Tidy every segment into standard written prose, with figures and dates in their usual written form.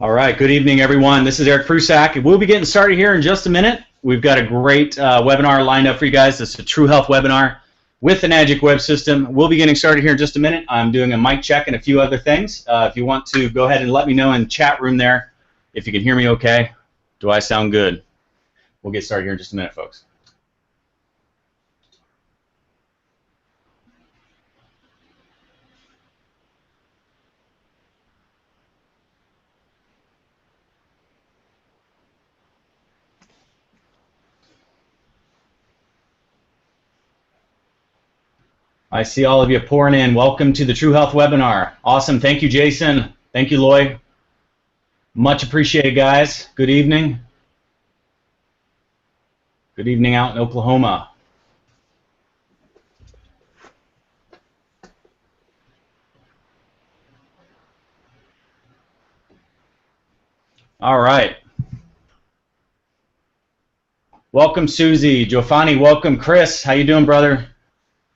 All right, good evening, everyone. This is Eric Prusak. We'll be getting started here in just a minute. We've got a great webinar lined up for you guys. This is a True Health webinar with the Magic Web System. We'll be getting started here in just a minute. I'm doing a mic check and a few other things. If you want to go ahead and let me know in the chat room there if you can hear me okay. Do I sound good? We'll get started here in just a minute, folks. I see all of you pouring in. Welcome to the True Health webinar. Awesome. Thank you, Jason. Thank you, Lloyd. Much appreciated, guys. Good evening. Good evening out in Oklahoma. All right. Welcome, Susie. Giovanni, welcome. Chris, how you doing, brother?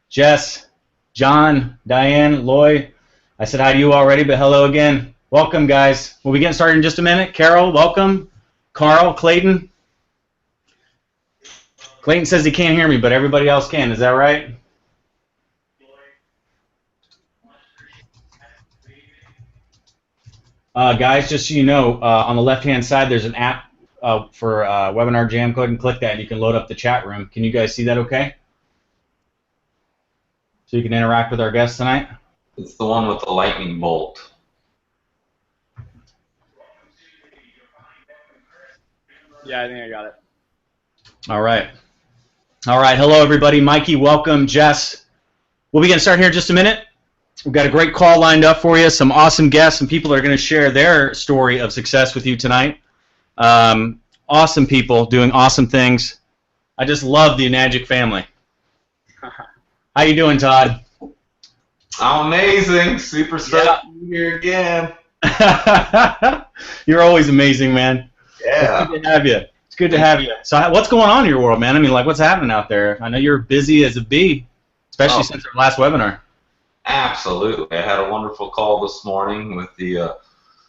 Jess, John, Diane, Lloyd. I said hi to you already, but hello again. Welcome, guys. We'll be getting started in just a minute. Carol, welcome. Carl, Clayton. Clayton says he can't hear me, but everybody else can. Is that right? Guys, just so you know, on the left-hand side, there's an app for Webinar Jam. Go ahead and click that, and you can load up the chat room. Can you guys see that okay? So you can interact with our guests tonight? It's the one with the lightning bolt. Yeah, I think I got it. All right. All right. Hello, everybody. Mikey, welcome. Jess. We'll be getting started here in just a minute. We've got a great call lined up for you. Some awesome guests and people that are going to share their story of success with you tonight. Awesome people doing awesome things. I just love the Magic family. How you doing, Todd? I'm amazing. Super stoked to be here again. You're always amazing, man. Yeah. It's good to have you. It's good to have you. So what's going on in your world, man? I mean, like, what's happening out there? I know you're busy as a bee, especially since our last webinar. Absolutely. I had a wonderful call this morning with the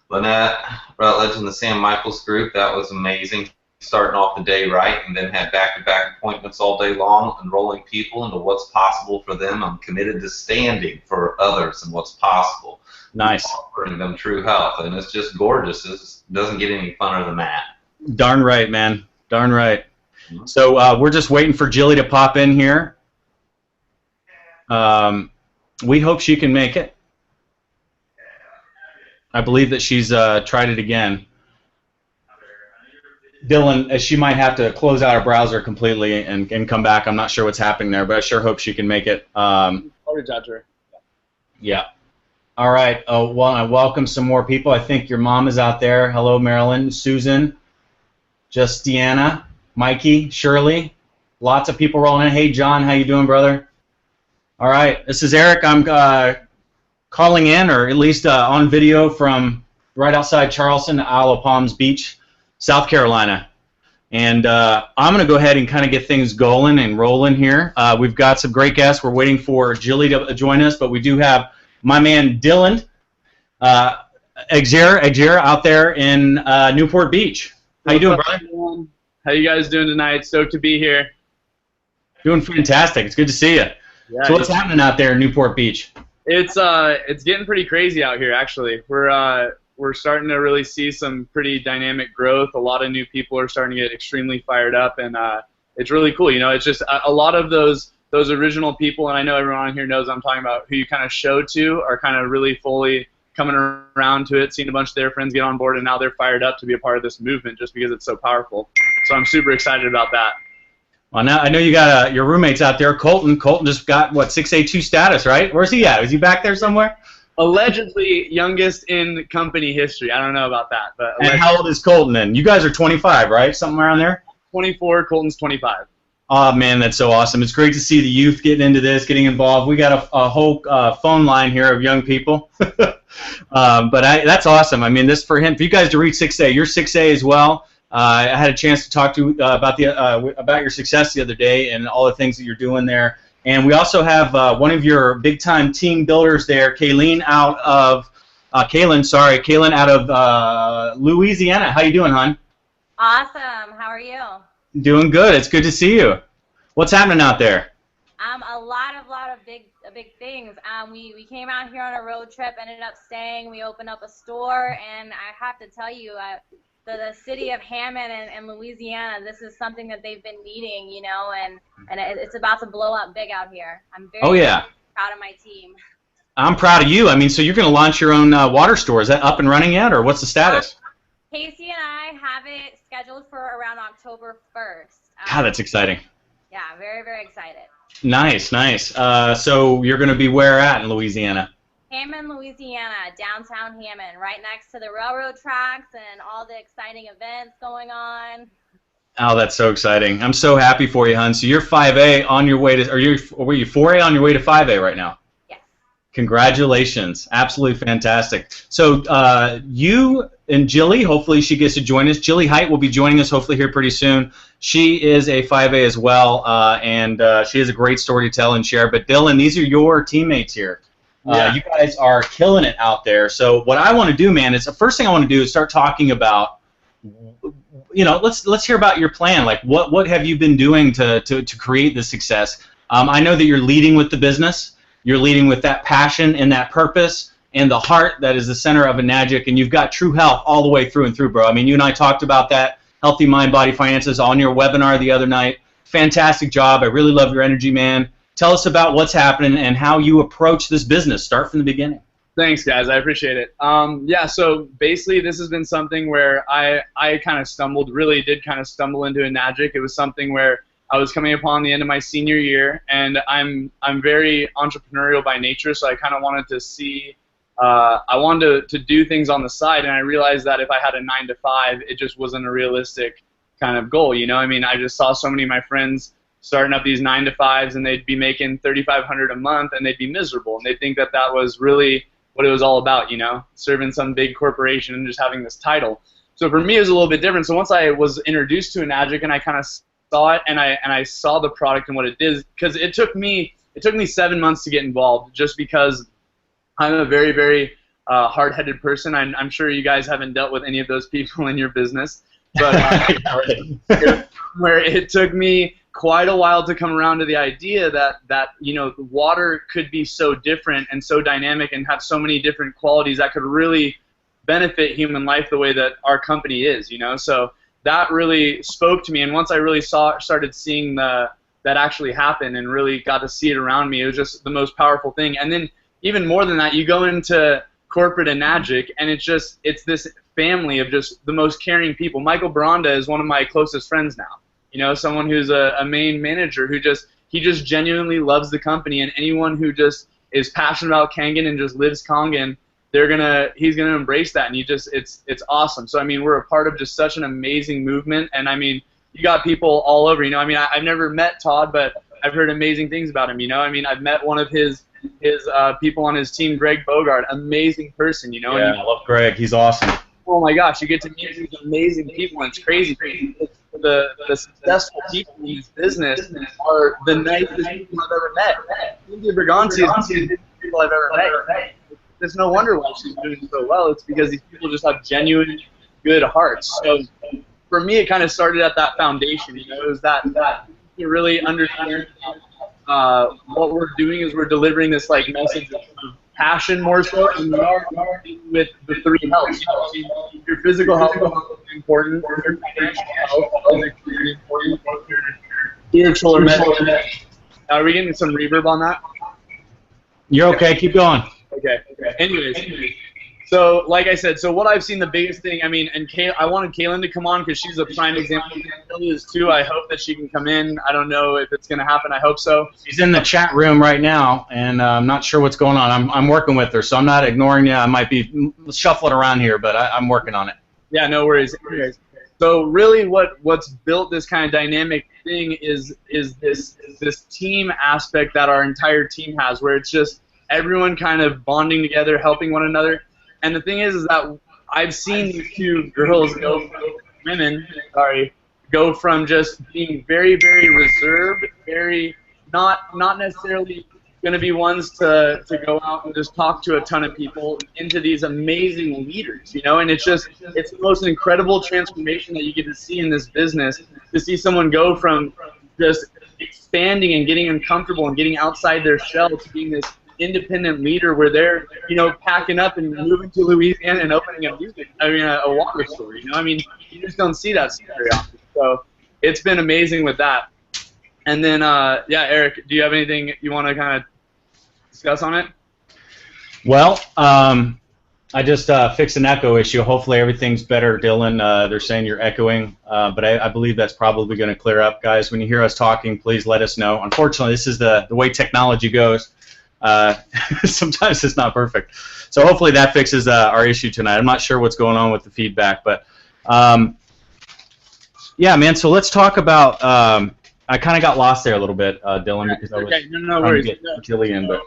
Lynette Rutledge and the Sam Michaels group. That was amazing. Starting off the day right, and then had back-to-back appointments all day long, enrolling people into what's possible for them. I'm committed to standing for others and what's possible. Nice. Offering them true health, and it's just gorgeous. It doesn't get any funner than that. Darn right, man. Darn right. So we're just waiting for Jilly to pop in here. We hope she can make it. I believe that she's tried it again. Dylan, she might have to close out her browser completely and come back. I'm not sure what's happening there, but I sure hope she can make it. I'll reach out to her. Yeah. All right. Well, I welcome some more people. I think your mom is out there. Hello, Marilyn, Susan, Justiana, Mikey, Shirley. Lots of people rolling in. Hey, John, how you doing, brother? All right. This is Eric. I'm calling in, or at least on video from right outside Charleston, Isle of Palms Beach, South Carolina. And I'm going to go ahead and kind of get things going and rolling here. We've got some great guests. We're waiting for Jilly to join us, but we do have my man Dylan Exer out there in Newport Beach. How you doing, brother? How you guys doing tonight? Stoked to be here. Doing fantastic. It's good to see you. Yeah, so what's happening out there in Newport Beach? It's getting pretty crazy out here, actually. We're starting to really see some pretty dynamic growth. A lot of new people are starting to get extremely fired up, and it's really cool. You know, it's just a lot of those original people, and I know everyone on here knows I'm talking about, who you kind of show to are kind of really fully coming around to it, seeing a bunch of their friends get on board, and now they're fired up to be a part of this movement just because it's so powerful. So I'm super excited about that. Well, now I know you got your roommates out there, Colton. Colton just got, what, 6A2 status, right? Where's he at? Is he back there somewhere? Allegedly youngest in company history. I don't know about that. But and how old is Colton then? You guys are 25, right? Something around there? 24, Colton's 25. Oh, man, that's so awesome. It's great to see the youth getting into this, getting involved. We got a whole phone line here of young people. But that's awesome. I mean, this for you guys to reach 6A. You're 6A as well. I had a chance to talk to about your success the other day and all the things that you're doing there. And we also have one of your big-time team builders there, Kayleen, out of Kaylin out of Louisiana. How you doing, hon? Awesome. How are you? Doing good. It's good to see you. What's happening out there? A lot of big things. We came out here on a road trip, ended up staying. We opened up a store, and I have to tell you, the city of Hammond and Louisiana, this is something that they've been needing, you know, and it's about to blow up big out here. I'm very proud of my team. I'm proud of you. I mean, so you're going to launch your own water store. Is that up and running yet, or what's the status? Casey and I have it scheduled for around October 1st. God, that's exciting. Yeah, very, very excited. Nice, nice. So you're going to be where at in Louisiana? Hammond, Louisiana, downtown Hammond, right next to the railroad tracks and all the exciting events going on. Oh, that's so exciting. I'm so happy for you, hon. So you're 5A on your way to, were you 4A on your way to 5A right now? Yes. Congratulations. Absolutely fantastic. So you and Jilly, hopefully she gets to join us. Jilly Height will be joining us hopefully here pretty soon. She is a 5A as well, and she has a great story to tell and share. But Dylan, these are your teammates here. You guys are killing it out there. So what I want to do, man, is the first thing I want to do is start talking about, you know, let's hear about your plan. Like, what have you been doing to create this success? I know that you're leading with the business. You're leading with that passion and that purpose and the heart that is the center of Enagic, and you've got true health all the way through and through, bro. I mean, you and I talked about that, Healthy Mind, Body, Finances, on your webinar the other night. Fantastic job. I really love your energy, man. Tell us about what's happening and how you approach this business. Start from the beginning. Thanks, guys. I appreciate it. Yeah, so basically this has been something where I kind of stumbled, really did kind of stumble into Enagic. It was something where I was coming upon the end of my senior year, and I'm very entrepreneurial by nature, so I kind of wanted to see, I wanted to do things on the side, and I realized that if I had a 9-to-5, it just wasn't a realistic kind of goal, you know? I mean, I just saw so many of my friends starting up these 9-to-5s, and they'd be making $3,500 a month, and they'd be miserable, and they'd think that that was really what it was all about, you know, serving some big corporation and just having this title. So for me, it was a little bit different. So once I was introduced to Enagic and I kind of saw it, and I saw the product and what it did, because it took me 7 months to get involved, just because I'm a very, very hard-headed person. I'm sure you guys haven't dealt with any of those people in your business, but where it took me quite a while to come around to the idea that you know, the water could be so different and so dynamic and have so many different qualities that could really benefit human life the way that our company is, you know. So that really spoke to me, and once I really started seeing that actually happen and really got to see it around me, it was just the most powerful thing. And then even more than that, you go into corporate Enagic, and it's this family of just the most caring people. Michael Baranda is one of my closest friends now. You know, someone who's a main manager who he just genuinely loves the company, and anyone who just is passionate about Kangen and just lives Kangen, he's gonna embrace that, and it's awesome. So I mean, we're a part of just such an amazing movement, and I mean, you got people all over. You know, I mean, I've never met Todd, but I've heard amazing things about him. You know, I mean, I've met one of his people on his team, Greg Bogart, amazing person. You know, yeah, I love Greg. He's awesome. Oh my gosh, you get to meet these amazing people, and it's crazy. The successful people in this business are the nicest people I've ever met. Cynthia Berganti is the nicest people I've ever met. There's no wonder why she's doing so well. It's because these people just have genuine good hearts. So for me, it kind of started at that foundation. You know, it was that you really understand what we're doing is we're delivering this like message of passion more so, and we are with the three healths. You know, your physical health is important, your financial health is extremely important, your spiritual or mental health. Are we getting some reverb on that? You're okay. Keep going. Okay. Anyways. So, like I said, so what I've seen the biggest thing, I mean, and I wanted Kaylin to come on because she's a prime example. Kelly is too. I hope that she can come in. I don't know if it's going to happen. I hope so. She's in the chat room right now, and I'm not sure what's going on. I'm working with her, so I'm not ignoring you. I might be shuffling around here, but I'm working on it. Yeah, no worries. Anyways, so really what's built this kind of dynamic thing is this team aspect that our entire team has, where it's just everyone kind of bonding together, helping one another. And the thing is that I've seen these two girls go from just being very, very reserved, very not necessarily going to be ones to go out and just talk to a ton of people into these amazing leaders, you know, and it's the most incredible transformation that you get to see in this business, to see someone go from just expanding and getting uncomfortable and getting outside their shell to being this independent leader where they're, you know, packing up and moving to Louisiana and opening a water store, you know, I mean, you just don't see that very often. So it's been amazing with that. And then, yeah, Eric, do you have anything you want to kind of discuss on it? Well, I just fixed an echo issue. Hopefully everything's better, Dylan. They're saying you're echoing, but I believe that's probably going to clear up. Guys, when you hear us talking, please let us know. Unfortunately, this is the way technology goes. Sometimes it's not perfect. So hopefully that fixes our issue tonight. I'm not sure what's going on with the feedback, but yeah, man, so let's talk about I kind of got lost there a little bit, Dylan, because I was no trying worries. to get Jillian, but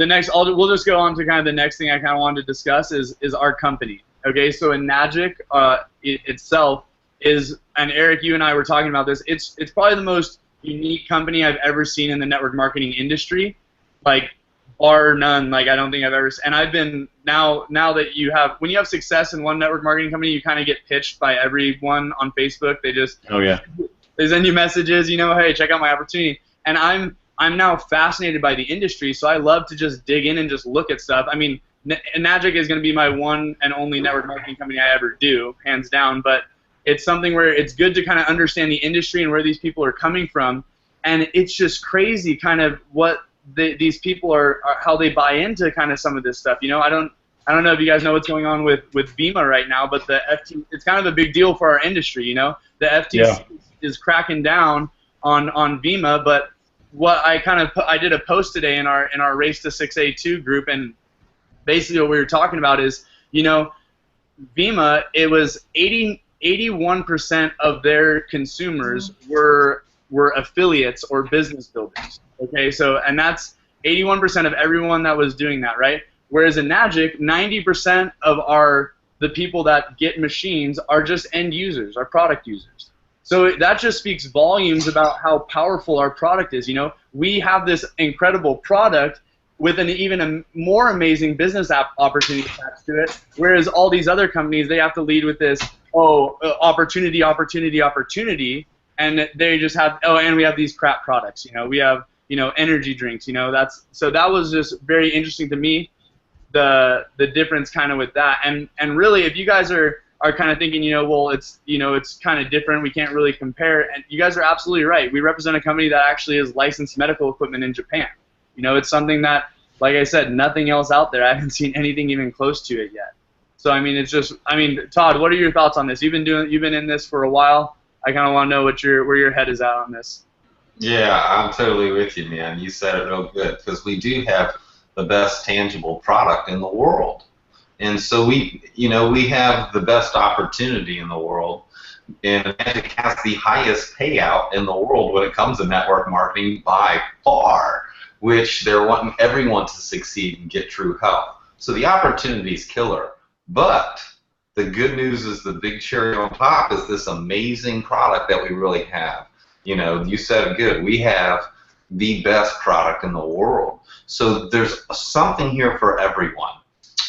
The next, we'll just go on to kind of the next thing I kind of wanted to discuss is our company. Okay, so in Magic itself is, and Eric, you and I were talking about this. It's probably the most unique company I've ever seen in the network marketing industry, like bar none. Like I don't think I've ever. And I've been now that you have, when you have success in one network marketing company, you kind of get pitched by everyone on Facebook. They just they send you messages, you know, hey, check out my opportunity. And I'm now fascinated by the industry, so I love to just dig in and just look at stuff. I mean, Magic is going to be my one and only network marketing company I ever do, hands down, but it's something where it's good to kind of understand the industry and where these people are coming from, and it's just crazy kind of what these people are how they buy into kind of some of this stuff. You know, I don't know if you guys know what's going on with Vima right now, but the FTC, it's kind of a big deal for our industry, you know. The FTC is cracking down on Vima, but what I did a post today in our Race to 6A2 group, and basically what we were talking about is, you know, Vima, it was 81% of their consumers were affiliates or business builders. Okay, so, and that's 81% of everyone that was doing that, right? Whereas in Magic, 90% of the people that get machines are just end users, are product users. So that just speaks volumes about how powerful our product is. You know, we have this incredible product with an even more amazing business opportunity attached to it, whereas all these other companies, they have to lead with this, opportunity, opportunity, opportunity, and they just have, and we have these crap products. You know, we have, you know, energy drinks. You know, so that was just very interesting to me, the difference kind of with that, and really, if you guys are kind of thinking, you know, well, it's kind of different, we can't really compare, and you guys are absolutely right. We represent a company that actually is licensed medical equipment in Japan. You know, it's something that, like I said, nothing else out there. I haven't seen anything even close to it yet. So I mean, it's just, I mean, Todd, what are your thoughts on this? You've been in this for a while. I kind of want to know where your head is at on this. Yeah, I'm totally with you, man. You said it real good, because we do have the best tangible product in the world. And so we have the best opportunity in the world, and Magic has the highest payout in the world when it comes to network marketing by far, which they're wanting everyone to succeed and get true health. So the opportunity is killer. But the good news is, the big cherry on top is this amazing product that we really have. You know, you said it good. We have the best product in the world. So there's something here for everyone,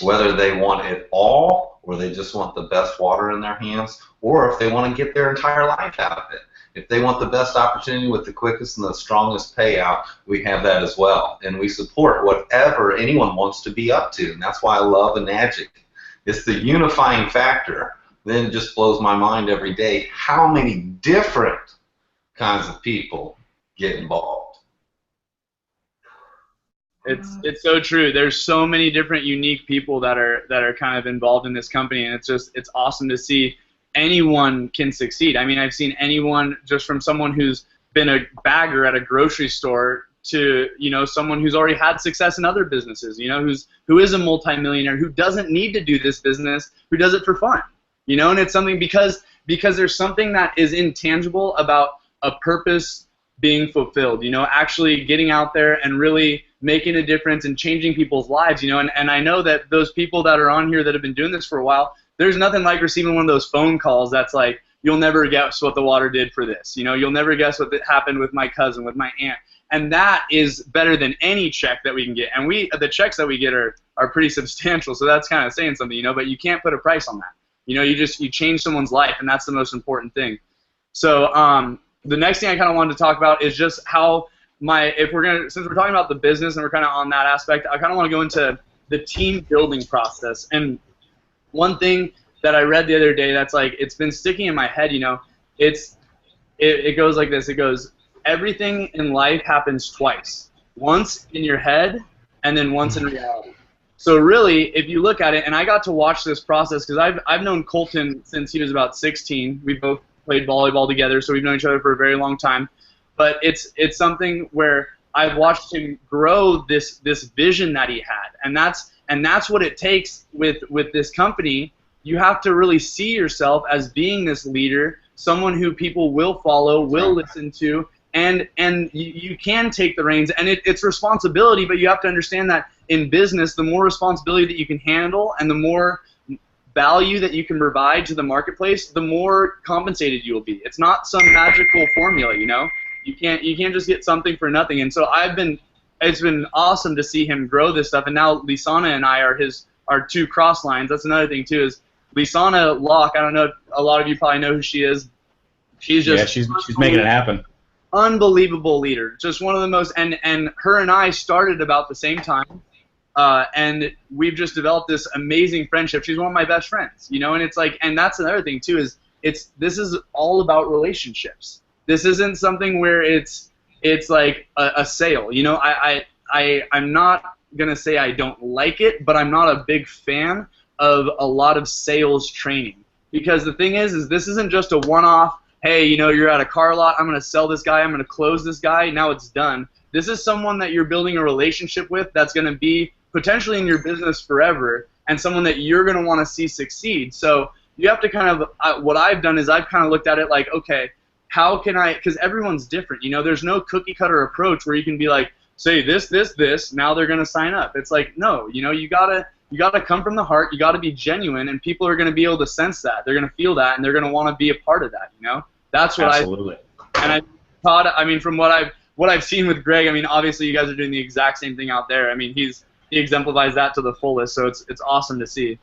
whether they want it all, or they just want the best water in their hands, or if they want to get their entire life out of it. If they want the best opportunity with the quickest and the strongest payout, we have that as well. And we support whatever anyone wants to be up to. And that's why I love Magic. It's the unifying factor. Then it just blows my mind every day how many different kinds of people get involved. It's so true. There's so many different unique people that are kind of involved in this company, and it's awesome to see anyone can succeed. I mean, I've seen anyone, just from someone who's been a bagger at a grocery store to, you know, someone who's already had success in other businesses, you know, who is a multimillionaire, who doesn't need to do this business, who does it for fun, you know. And it's something because there's something that is intangible about a purpose being fulfilled, you know, actually getting out there and really making a difference and changing people's lives, you know. And I know that those people that are on here that have been doing this for a while, there's nothing like receiving one of those phone calls that's like, you'll never guess what the water did for this, you know, you'll never guess what happened with my cousin, with my aunt. And that is better than any check that we can get. And the checks that we get are pretty substantial, so that's kind of saying something, you know, but you can't put a price on that. You know, you change someone's life, and that's the most important thing. So the next thing I kind of wanted to talk about is just how since we're talking about the business and we're kind of on that aspect, I kind of want to go into the team building process. And one thing that I read the other day that's like, it's been sticking in my head, you know, it goes like this. It goes, everything in life happens twice. Once in your head and then once in reality. So really, if you look at it, and I got to watch this process because I've known Colton since he was about 16. We both played volleyball together, so we've known each other for a very long time. But it's something where I've watched him grow this vision that he had, and that's what it takes with this company. You have to really see yourself as being this leader, someone who people will follow, will listen to, and you can take the reins, and it's responsibility, but you have to understand that in business, the more responsibility that you can handle and the more value that you can provide to the marketplace, the more compensated you will be. It's not some magical formula, you know. You can't just get something for nothing. And so it's been awesome to see him grow this stuff. And now Lisana and I are our two cross lines. That's another thing too, is Lisana Locke. I don't know if a lot of you probably know who she is. She's she's making it happen. Unbelievable leader. Just one of the most, and her and I started about the same time. And we've just developed this amazing friendship. She's one of my best friends, you know, and it's like, and that's another thing too, is this is all about relationships. This isn't something where it's like a sale, you know. I'm not gonna say I don't like it, but I'm not a big fan of a lot of sales training, because the thing is this isn't just a one-off. Hey, you know, you're at a car lot, I'm gonna sell this guy, I'm gonna close this guy, now it's done. This is someone that you're building a relationship with that's gonna be potentially in your business forever, and someone that you're gonna want to see succeed. So you have to kind of, what I've done is I've kind of looked at it like, okay, how can I, because everyone's different, you know, there's no cookie cutter approach where you can be like, say this, now they're going to sign up. It's like, no, you know, you gotta come from the heart, you gotta be genuine, and people are going to be able to sense that, they're going to feel that, and they're going to want to be a part of that, you know. That's what Absolutely. From what I've seen with Greg, I mean, obviously you guys are doing the exact same thing out there. I mean, he exemplifies that to the fullest, so it's awesome to see.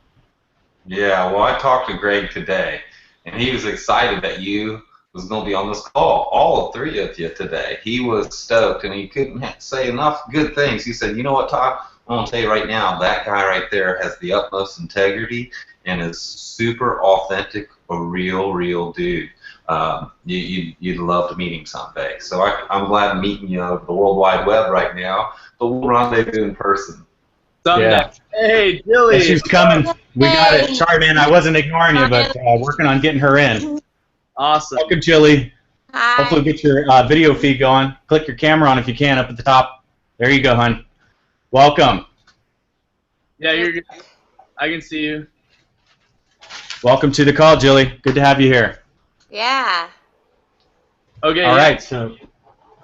Yeah, well, I talked to Greg today, and he was excited that you was going to be on this call, all three of you today. He was stoked, and he couldn't say enough good things. He said, you know what, Todd, I'm going to tell you right now, that guy right there has the utmost integrity and is super authentic, a real dude. You'd love to meet him someday. So I'm glad I'm meeting you over the World Wide Web right now, but we'll rendezvous in person. Someday. Yeah. Hey, Jilly. Yeah, she's coming. We got it. Sorry, man, I wasn't ignoring you, but working on getting her in. Awesome. Welcome, Jilly. Hi. Hopefully get your video feed going. Click your camera on if you can up at the top. There you go, hon. Welcome. Yeah, you're good. I can see you. Welcome to the call, Jilly. Good to have you here. Yeah. Okay. All right. So,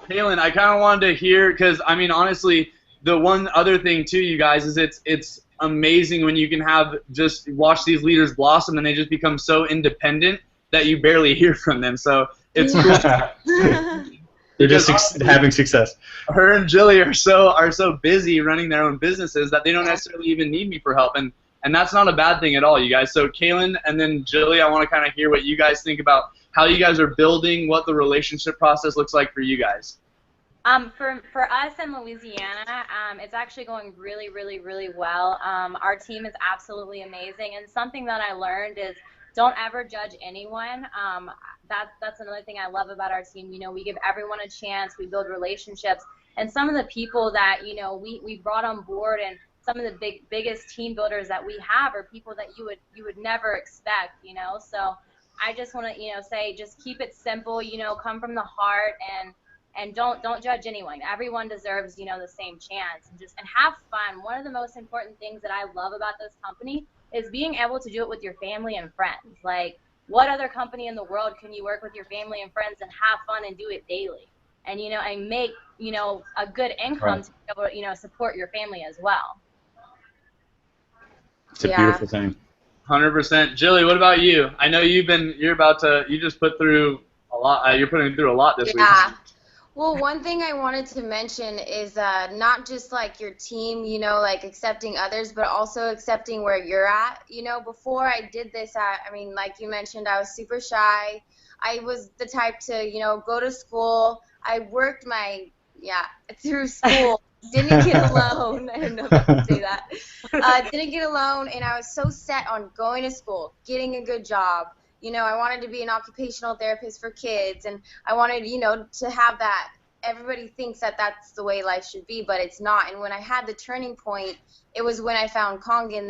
Kaylin, I kind of wanted to hear, because, I mean, honestly, the one other thing, too, you guys, is it's amazing when you can just watch these leaders blossom and they just become so independent that you barely hear from them. So it's cool. They're just having success. Her and Jilly are so busy running their own businesses that they don't necessarily even need me for help, and that's not a bad thing at all, you guys. So Kaylin and then Jilly, I want to kind of hear what you guys think about how you guys are building, what the relationship process looks like for you guys. For us in Louisiana, it's actually going really well. Our team is absolutely amazing, and something that I learned is don't ever judge anyone. That's another thing I love about our team. You know, we give everyone a chance. We build relationships, and some of the people that we brought on board, and some of the biggest team builders that we have are people that you would never expect. You know, so I just want to say just keep it simple. You know, come from the heart and don't judge anyone. Everyone deserves the same chance, and have fun. One of the most important things that I love about this company is being able to do it with your family and friends. Like, what other company in the world can you work with your family and friends and have fun and do it daily, and and make a good income to be able to support your family as well. It's a beautiful thing. 100%. Jilly, what about you? I know you just put through a lot. You're putting through a lot this week. Well, one thing I wanted to mention is not just like your team, you know, like accepting others, but also accepting where you're at. You know, before I did this, I mean, like you mentioned, I was super shy. I was the type to, you know, go to school. I worked my, yeah, through school. Didn't get a loan. I don't know if I can say that. Didn't get a loan, and I was so set on going to school, getting a good job. You know, I wanted to be an occupational therapist for kids, and I wanted, you know, to have that. Everybody thinks that that's the way life should be, but it's not. And when I had the turning point, it was when I found Kongan.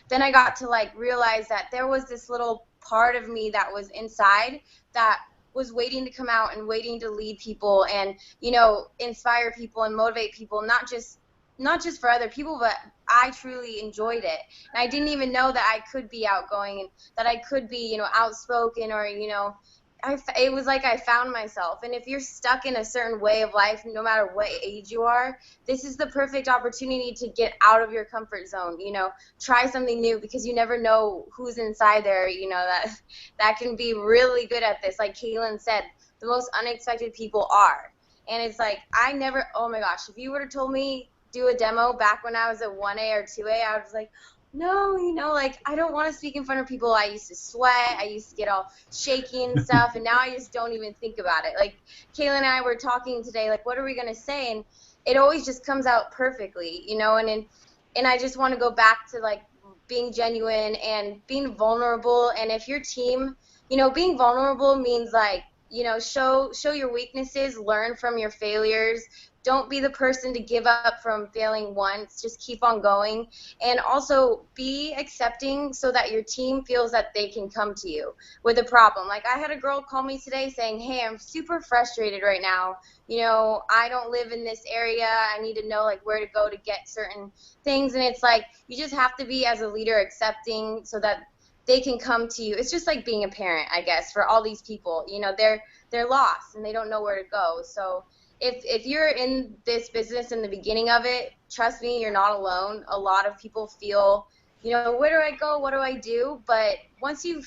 Then I got to like realize that there was this little part of me that was inside that was waiting to come out and waiting to lead people and, you know, inspire people and motivate people, not just for other people, but I truly enjoyed it. And I didn't even know that I could be outgoing and that I could be, you know, outspoken or, you know, it was like I found myself. And if you're stuck in a certain way of life, no matter what age you are, this is the perfect opportunity to get out of your comfort zone, you know, try something new because you never know who's inside there, you know, that can be really good at this. Like Kaylin said, the most unexpected people are. And it's like, oh my gosh, if you would have told me do a demo back when I was a 1A or 2A, I was like, no, you know, like, I don't want to speak in front of people. I used to sweat. I used to get all shaky and stuff, and now I just don't even think about it. Like, Kayla and I were talking today, like, what are we going to say? And it always just comes out perfectly, you know, and I just want to go back to, like, being genuine and being vulnerable. And if your team, you know, being vulnerable means, like, you know, show your weaknesses, learn from your failures. Don't be the person to give up from failing once. Just keep on going. And also be accepting so that your team feels that they can come to you with a problem. Like I had a girl call me today saying, hey, I'm super frustrated right now. You know, I don't live in this area. I need to know like where to go to get certain things. And it's like you just have to be as a leader accepting so that they can come to you. It's just like being a parent, I guess, for all these people. You know, they're lost and they don't know where to go. So if you're in this business in the beginning of it, trust me, you're not alone. A lot of people feel, you know, where do I go? What do I do? But once you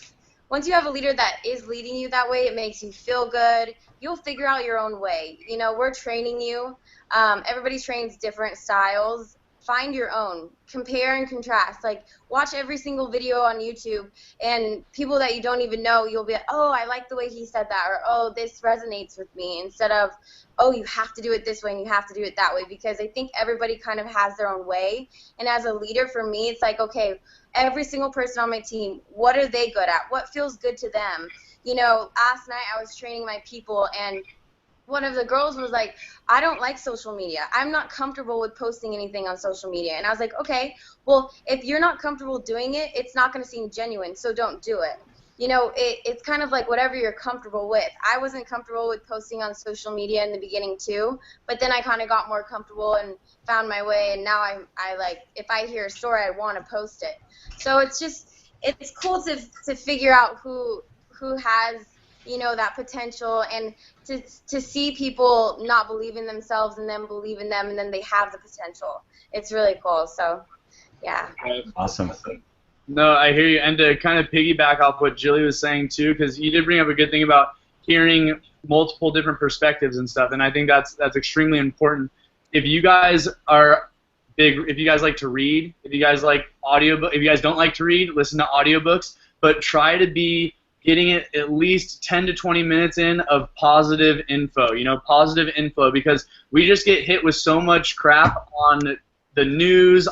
have a leader that is leading you that way, it makes you feel good. You'll figure out your own way. You know, we're training you. Everybody trains different styles. Find your own. Compare and contrast. Like, watch every single video on YouTube, and people that you don't even know, you'll be like, oh, I like the way he said that, or, oh, this resonates with me, instead of, oh, you have to do it this way and you have to do it that way, because I think everybody kind of has their own way. And as a leader, for me, it's like, okay, every single person on my team, what are they good at? What feels good to them? You know, last night I was training my people, and one of the girls was like, I don't like social media. I'm not comfortable with posting anything on social media. And I was like, okay, well, if you're not comfortable doing it, it's not going to seem genuine, so don't do it. You know, it's kind of like whatever you're comfortable with. I wasn't comfortable with posting on social media in the beginning too, but then I kind of got more comfortable and found my way, and now I like, if I hear a story, I want to post it. So it's cool to figure out who has, you know, that potential, and to see people not believe in themselves and then believe in them, and then they have the potential. It's really cool. So, yeah. Awesome. No, I hear you. And to kind of piggyback off what Jilly was saying too, because you did bring up a good thing about hearing multiple different perspectives and stuff, and I think that's extremely important. If you guys are big, if you guys like to read, if you guys like audiobook, if you guys don't like to read, listen to audiobooks, but try to be getting it at least 10 to 20 minutes in of positive info, you know, positive info, because we just get hit with so much crap on the news,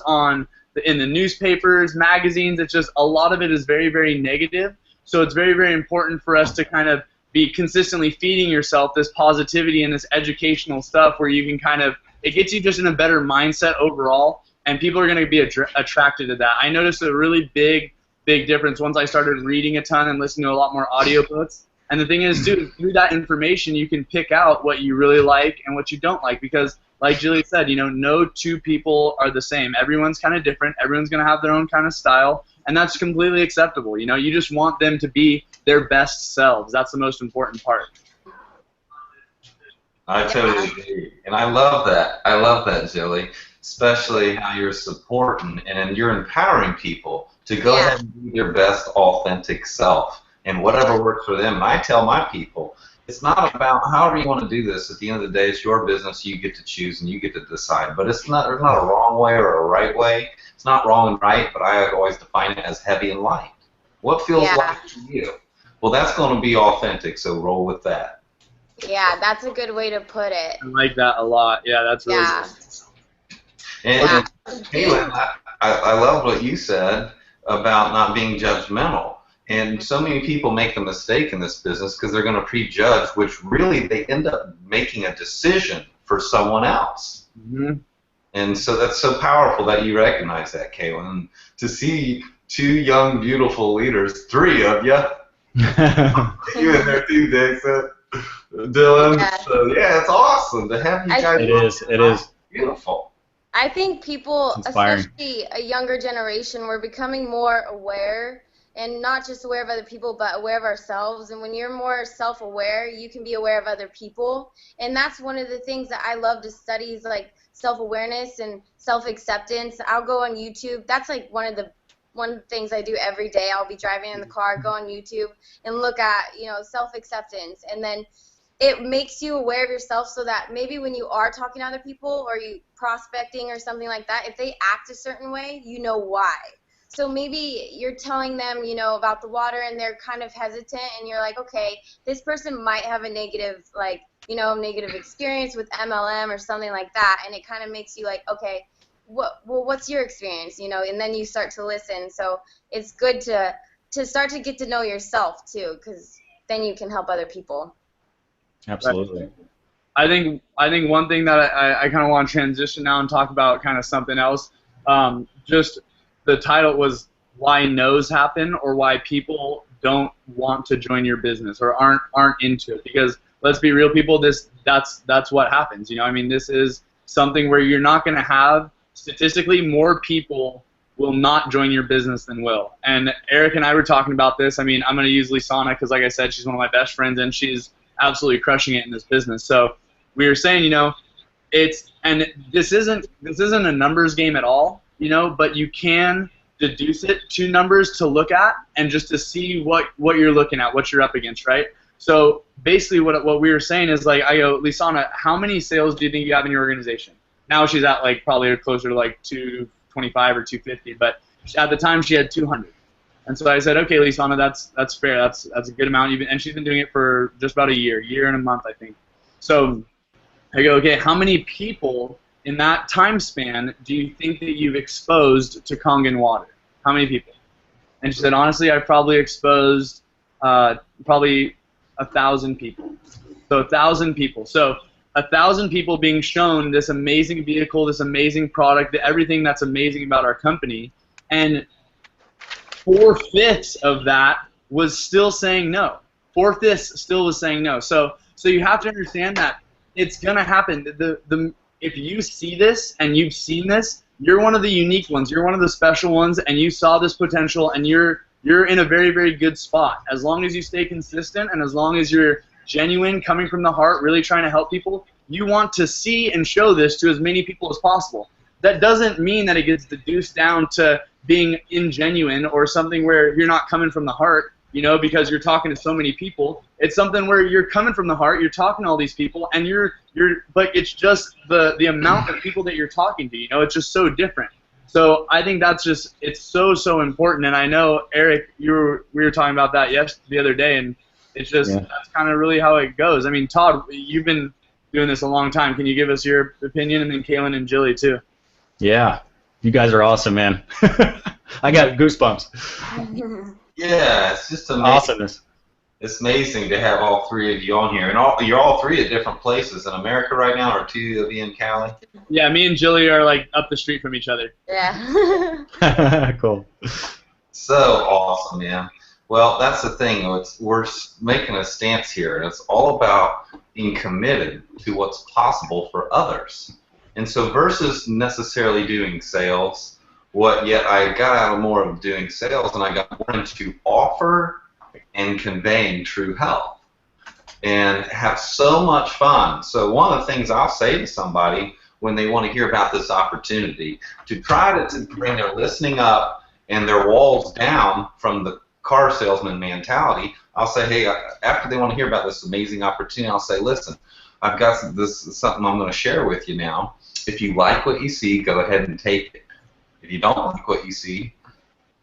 in the newspapers, magazines. It's just a lot of it is very, very negative. So it's very, very important for us to kind of be consistently feeding yourself this positivity and this educational stuff where you can kind of, it gets you just in a better mindset overall, and people are going to be attracted to that. I noticed a really big difference once I started reading a ton and listening to a lot more audiobooks. And the thing is, too, through that information, you can pick out what you really like and what you don't like, because, like Julie said, you know, no two people are the same. Everyone's kind of different. Everyone's going to have their own kind of style, and that's completely acceptable. You know, you just want them to be their best selves. That's the most important part. I totally agree, and I love that. I love that, Jilly, especially how you're supporting and you're empowering people to go ahead and be their best authentic self, and whatever works for them. And I tell my people, it's not about however you want to do this. At the end of the day, it's your business. You get to choose and you get to decide. But it's not. There's not a wrong way or a right way. It's not wrong and right. But I always define it as heavy and light. What feels light to you? Well, that's going to be authentic. So roll with that. Yeah, that's a good way to put it. I like that a lot. Yeah, that's really good. And Caitlin, I love what you said about not being judgmental. And so many people make the mistake in this business because they're going to prejudge, which really they end up making a decision for someone else. Mm-hmm. And so that's so powerful that you recognize that, Caitlin. To see two young, beautiful leaders, three of you, you in there too, Dixon, Dylan. Yeah. So yeah, it's awesome to have you guys. It is. Beautiful. I think people, It's inspiring. especially a younger generation, we're becoming more aware, and not just aware of other people, but aware of ourselves. And when you're more self-aware, you can be aware of other people. And that's one of the things that I love to study is like self-awareness and self-acceptance. I'll go on YouTube. That's like one of the things I do every day. I'll be driving in the car, go on YouTube, and look at, self-acceptance. And then it makes you aware of yourself so that maybe when you are talking to other people or you prospecting or something like that, if they act a certain way, you know why. So maybe you're telling them, about the water and they're kind of hesitant and you're like, okay, this person might have a negative, negative experience with MLM or something like that. And it kind of makes you like, okay, what's your experience, and then you start to listen. So it's good to start to get to know yourself too, because then you can help other people. Absolutely. I think one thing that I kind of want to transition now and talk about kind of something else. Just the title was why no's happen, or why people don't want to join your business or aren't into it. Because let's be real, people, that's what happens. This is something where you're not going to have statistically more people will not join your business than will. And Eric and I were talking about this. I'm going to use Lisana because, like I said, she's one of my best friends and she's absolutely crushing it in this business. So we were saying, this isn't a numbers game at all, but you can deduce it to numbers to look at and just to see what you're looking at, what you're up against, right? So basically what we were saying is, like, I go, Lisana, how many sales do you think you have in your organization? Now she's at probably closer to 225 or 250, but at the time she had 200. And so I said, okay, Lisana, that's fair. That's a good amount. And she's been doing it for just about a year and a month, I think. So I go, okay, how many people in that time span do you think that you've exposed to Kangen water? How many people? And she said, honestly, I've probably exposed probably 1,000 people. So 1,000 people. So 1,000 people being shown this amazing vehicle, this amazing product, everything that's amazing about our company, and 4/5 of that was still saying no. 4/5 still was saying no. So you have to understand that it's gonna happen. If you see this and you've seen this, you're one of the unique ones. You're one of the special ones, and you saw this potential, and you're in a very, very good spot. As long as you stay consistent and as long as you're genuine, coming from the heart, really trying to help people, you want to see and show this to as many people as possible. That doesn't mean that it gets deduced down to being ingenuine or something where you're not coming from the heart, because you're talking to so many people. It's something where you're coming from the heart, you're talking to all these people, and but it's just the amount of people that you're talking to, it's just so different. So I think it's so important. And I know, Eric, we were talking about that the other day, and it's just, that's kind of really how it goes. Todd, you've been doing this a long time. Can you give us your opinion? And then Kaylin and Jilly too. Yeah, you guys are awesome, man. I got goosebumps. Yeah, it's just amazing. Awesomeness. It's amazing to have all three of you on here, and you're all three at different places in America right now, or two of you in Cali. Yeah, me and Jilly are up the street from each other. Yeah. Cool. So awesome, man. Well, that's the thing. We're making a stance here, and it's all about being committed to what's possible for others. And so versus necessarily doing sales, yet I got out of more of doing sales, and I got more into offer and conveying true health and have so much fun. So one of the things I'll say to somebody when they want to hear about this opportunity, to try to bring their listening up and their walls down from the car salesman mentality. I'll say, hey, after they want to hear about this amazing opportunity, I'll say, listen, I've got something I'm going to share with you now. If you like what you see, go ahead and take it. If you don't like what you see,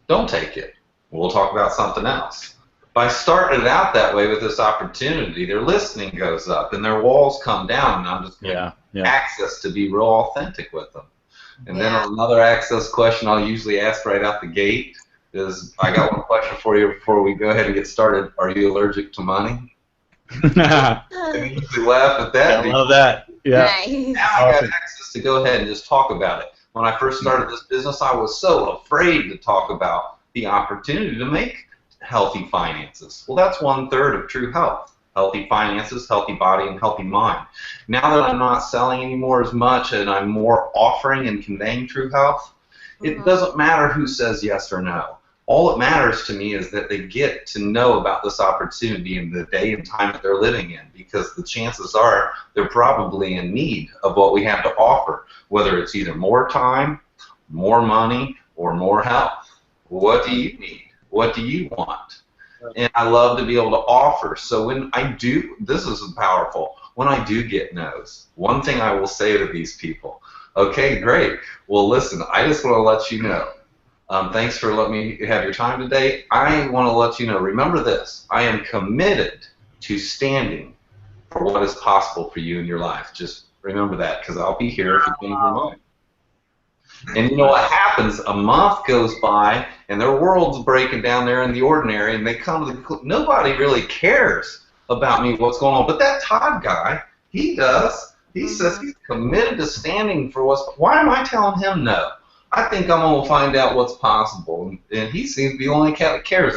don't take it. We'll talk about something else. If I started out that way with this opportunity, their listening goes up and their walls come down, and I'm just going to access to be real authentic with them. And then another access question I'll usually ask right out the gate is, I got one question for you before we go ahead and get started. Are you allergic to money? They usually laugh at that. I love that. Yeah. Nice. Now I got access to go ahead and just talk about it. When I first started this business, I was so afraid to talk about the opportunity to make healthy finances. Well, that's 1/3 of true health. Healthy finances, healthy body, and healthy mind. Now that I'm not selling anymore as much and I'm more offering and conveying true health, it doesn't matter who says yes or no. All that matters to me is that they get to know about this opportunity in the day and time that they're living in, because the chances are they're probably in need of what we have to offer, whether it's either more time, more money, or more health. What do you need? What do you want? And I love to be able to offer. So when I do, this is powerful, when I do get no's, one thing I will say to these people, okay, great. Well, listen, I just want to let you know. Thanks for letting me have your time today. I want to let you know, remember this, I am committed to standing for what is possible for you in your life. Just remember that, because I'll be here if you change your mind. And you know what happens? A month goes by, and their world's breaking down there in the ordinary, and they come to the, nobody really cares about me, what's going on. But that Todd guy, he does. He says he's committed to standing for what's, why am I telling him no? I think I'm going to find out what's possible. And he seems to be the only cat that cares.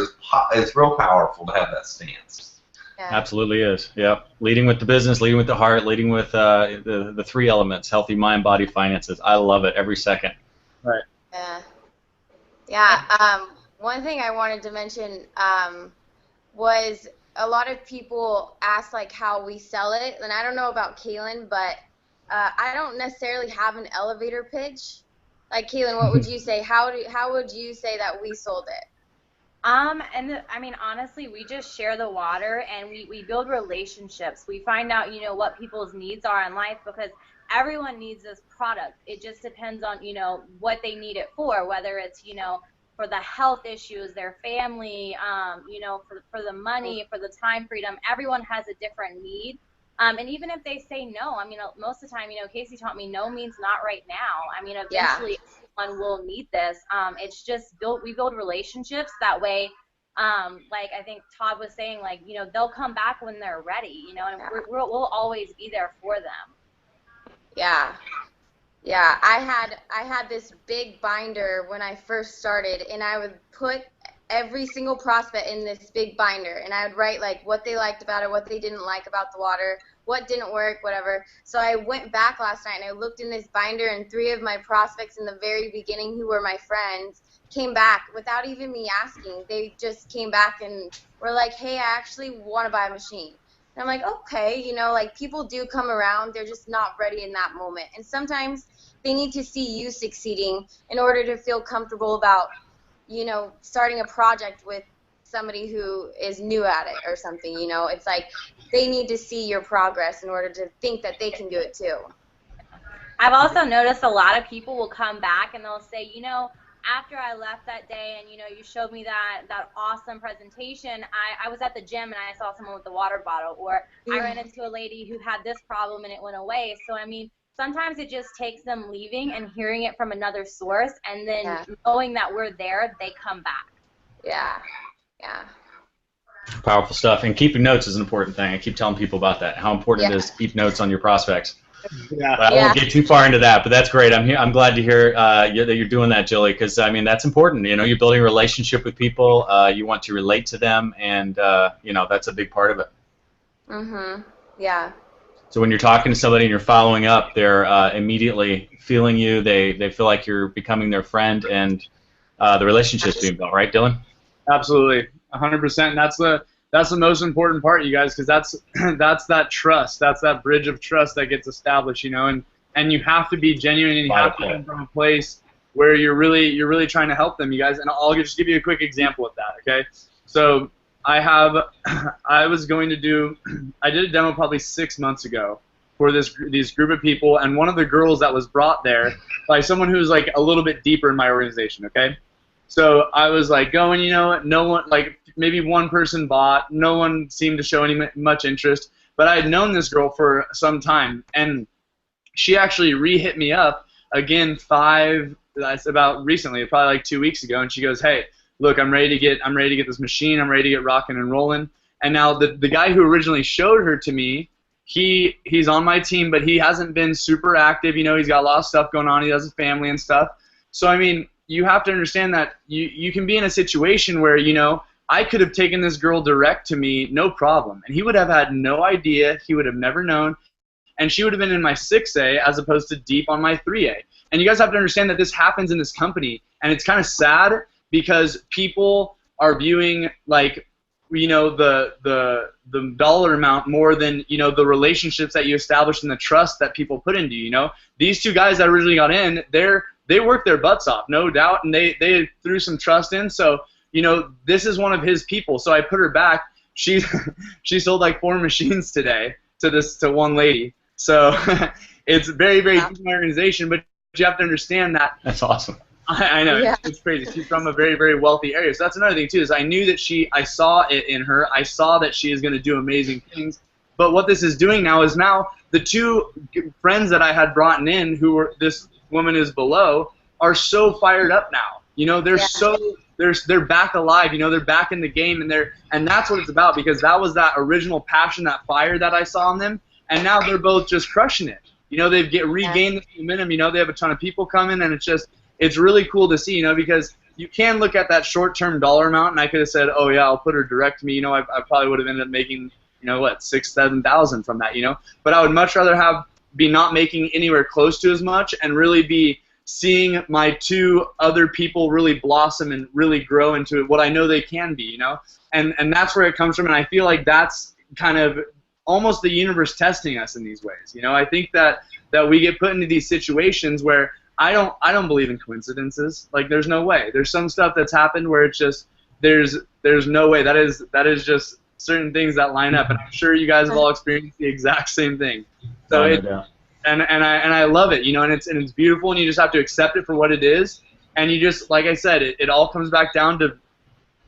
It's real powerful to have that stance. Yeah. Absolutely is. Yep. Leading with the business, leading with the heart, leading with the three elements: healthy mind, body, finances. I love it every second. Right. Yeah. Yeah. One thing I wanted to mention was a lot of people ask like how we sell it, and I don't know about Kaylin, but I don't necessarily have an elevator pitch. Like Kaylin, what would you say? How would you say that we sold it? I mean, honestly, we just share the water, and we build relationships. We find out, you know, what people's needs are in life, because everyone needs this product. It just depends on, you know, what they need it for, whether it's, you know, for the health issues, their family, you know, for the money, for the time freedom. Everyone has a different need. And even if they say no, I mean, most of the time, you know, Casey taught me no means not right now. I mean, eventually everyone will need this. It's just we build relationships that way. Like I think Todd was saying, like, you know, they'll come back when they're ready, you know, and we'll always be there for them. Yeah. Yeah, I had this big binder when I first started, and I would put every single prospect in this big binder, and I would write like what they liked about it, what they didn't like about the water, what didn't work, whatever. So I went back last night and I looked in this binder, and 3 of my prospects in the very beginning who were my friends came back without even me asking. They just came back and were like, hey, I actually want to buy a machine. And I'm like, okay, you know, like people do come around, they're just not ready in that moment. And sometimes they need to see you succeeding in order to feel comfortable about, you know, starting a project with somebody who is new at it or something, you know. It's like they need to see your progress in order to think that they can do it too. I've also noticed a lot of people will come back and they'll say, you know, after I left that day and, you know, you showed me that awesome presentation, I was at the gym and I saw someone with the water bottle, or I ran into a lady who had this problem and it went away. So, I mean, sometimes it just takes them leaving and hearing it from another source, and then knowing that we're there, they come back. Yeah, yeah. Powerful stuff. And keeping notes is an important thing. I keep telling people about that, how important it is to keep notes on your prospects. Yeah. But I won't get too far into that, but that's great. I'm glad to hear that you're doing that, Jilly, because, I mean, that's important. You know, you're building a relationship with people. You want to relate to them, and, you know, that's a big part of it. Mm-hmm. Yeah. So when you're talking to somebody and you're following up, they're immediately feeling you. They feel like you're becoming their friend, and the relationship's being built, right, Dylan? Absolutely, 100%. And that's the most important part, you guys, because that's that trust. That's that bridge of trust that gets established, you know. And you have to be genuine, and you have to come from a place where you're really trying to help them, you guys. And I'll just give you a quick example of that, okay? So I was going to do, I did a demo probably 6 months ago for these group of people, and one of the girls that was brought there by someone who's like a little bit deeper in my organization, okay? So I was like going, you know, no one, like maybe one person bought, no one seemed to show any much interest, but I had known this girl for some time, and she actually re-hit me up again that's about recently, probably like 2 weeks ago, and she goes, hey, look, I'm ready to get this machine, I'm ready to get rocking and rolling. And now the guy who originally showed her to me, he's on my team, but he hasn't been super active. You know, he's got a lot of stuff going on. He has a family and stuff. So, I mean, you have to understand that you can be in a situation where, you know, I could have taken this girl direct to me, no problem. And he would have had no idea. He would have never known. And she would have been in my 6A as opposed to deep on my 3A. And you guys have to understand that this happens in this company. And it's kind of sad because people are viewing, like, you know, the dollar amount more than, you know, the relationships that you establish and the trust that people put into you. You know, these two guys that originally got in, they worked their butts off, no doubt, and they threw some trust in. So, you know, this is one of his people. So I put her back. She sold like 4 machines today to one lady. So it's very, very deep organization, but you have to understand that. That's awesome. I know, yeah. It's crazy. She's from a very, very wealthy area. So that's another thing, too, is I knew that I saw it in her. I saw that she is going to do amazing things. But what this is doing now is the 2 friends that I had brought in, this woman is below, are so fired up now. You know, they're they're back alive. You know, they're back in the game, and that's what it's about, because that was that original passion, that fire that I saw in them, and now they're both just crushing it. You know, they've regained the momentum. You know, they have a ton of people coming, and it's really cool to see, you know, because you can look at that short-term dollar amount, and I could have said, oh, yeah, I'll put her direct to me. You know, I probably would have ended up making, you know, what, 6,000, 7,000 from that, you know. But I would much rather be not making anywhere close to as much and really be seeing my 2 other people really blossom and really grow into what I know they can be, you know. And that's where it comes from, and I feel like that's kind of almost the universe testing us in these ways, you know. I think that we get put into these situations where I don't believe in coincidences. Like, there's no way. There's some stuff that's happened where it's just there's no way. That is just certain things that line up, and I'm sure you guys have all experienced the exact same thing. So and I love it, you know, and it's beautiful, and you just have to accept it for what it is, and you just, like I said, it all comes back down to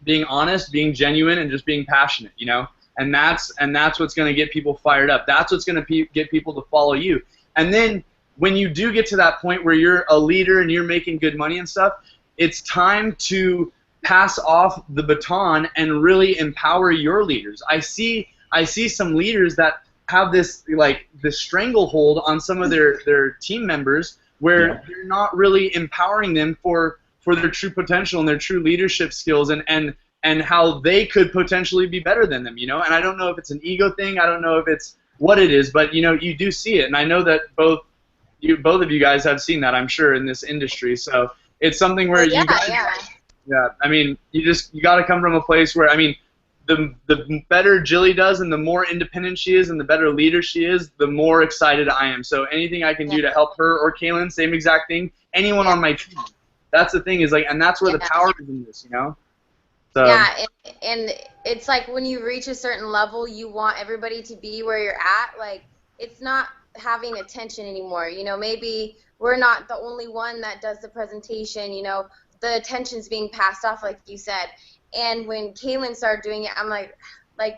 being honest, being genuine, and just being passionate, you know, and that's what's going to get people fired up. That's what's going to get people to follow you, and then when you do get to that point where you're a leader and you're making good money and stuff, it's time to pass off the baton and really empower your leaders. I see some leaders that have this stranglehold on some of their team members where they're not really empowering them for their true potential and their true leadership skills and how they could potentially be better than them, you know. And I don't know if it's an ego thing, I don't know if it's what it is, but you know, you do see it, and I know that both of you guys have seen that, I'm sure, in this industry. So it's something where I mean, you got to come from a place where, I mean, the better Jilly does and the more independent she is and the better leader she is, the more excited I am. So anything I can do to help her or Kaylin, same exact thing, anyone on my team. That's the thing, is like, and that's where the power is in this, you know? So, yeah, and it's like when you reach a certain level, you want everybody to be where you're at. Like, it's not having attention anymore, you know. Maybe we're not the only one that does the presentation, you know, the attention's being passed off, like you said. And when Kaylin started doing it, I'm like,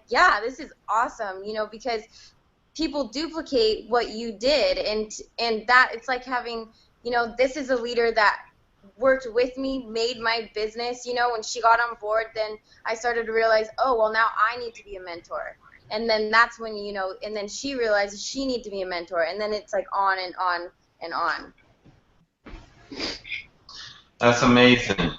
yeah, this is awesome, you know, because people duplicate what you did, and that, it's like having, you know, this is a leader that worked with me, made my business, you know. When she got on board, then I started to realize, oh, well, now I need to be a mentor. And then that's when, you know, and then she realizes she needs to be a mentor, and then it's like on and on and on. That's amazing.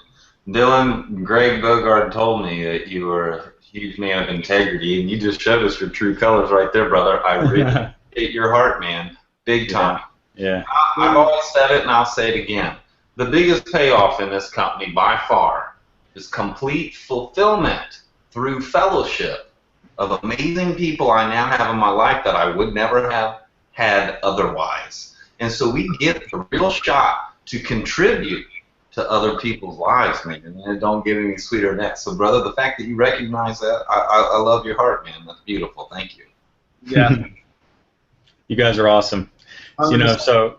Dylan, Greg Bogard told me that you were a huge man of integrity, and you just showed us your true colors right there, brother. I really appreciate your heart, man. Big time. Yeah. I've always said it, and I'll say it again. The biggest payoff in this company, by far, is complete fulfillment through fellowship of amazing people I now have in my life that I would never have had otherwise. And so we get the real shot to contribute to other people's lives, man, and it don't get any sweeter than that. So, brother, the fact that you recognize that, I love your heart, man. That's beautiful. Thank you. Yeah. You guys are awesome. You know, so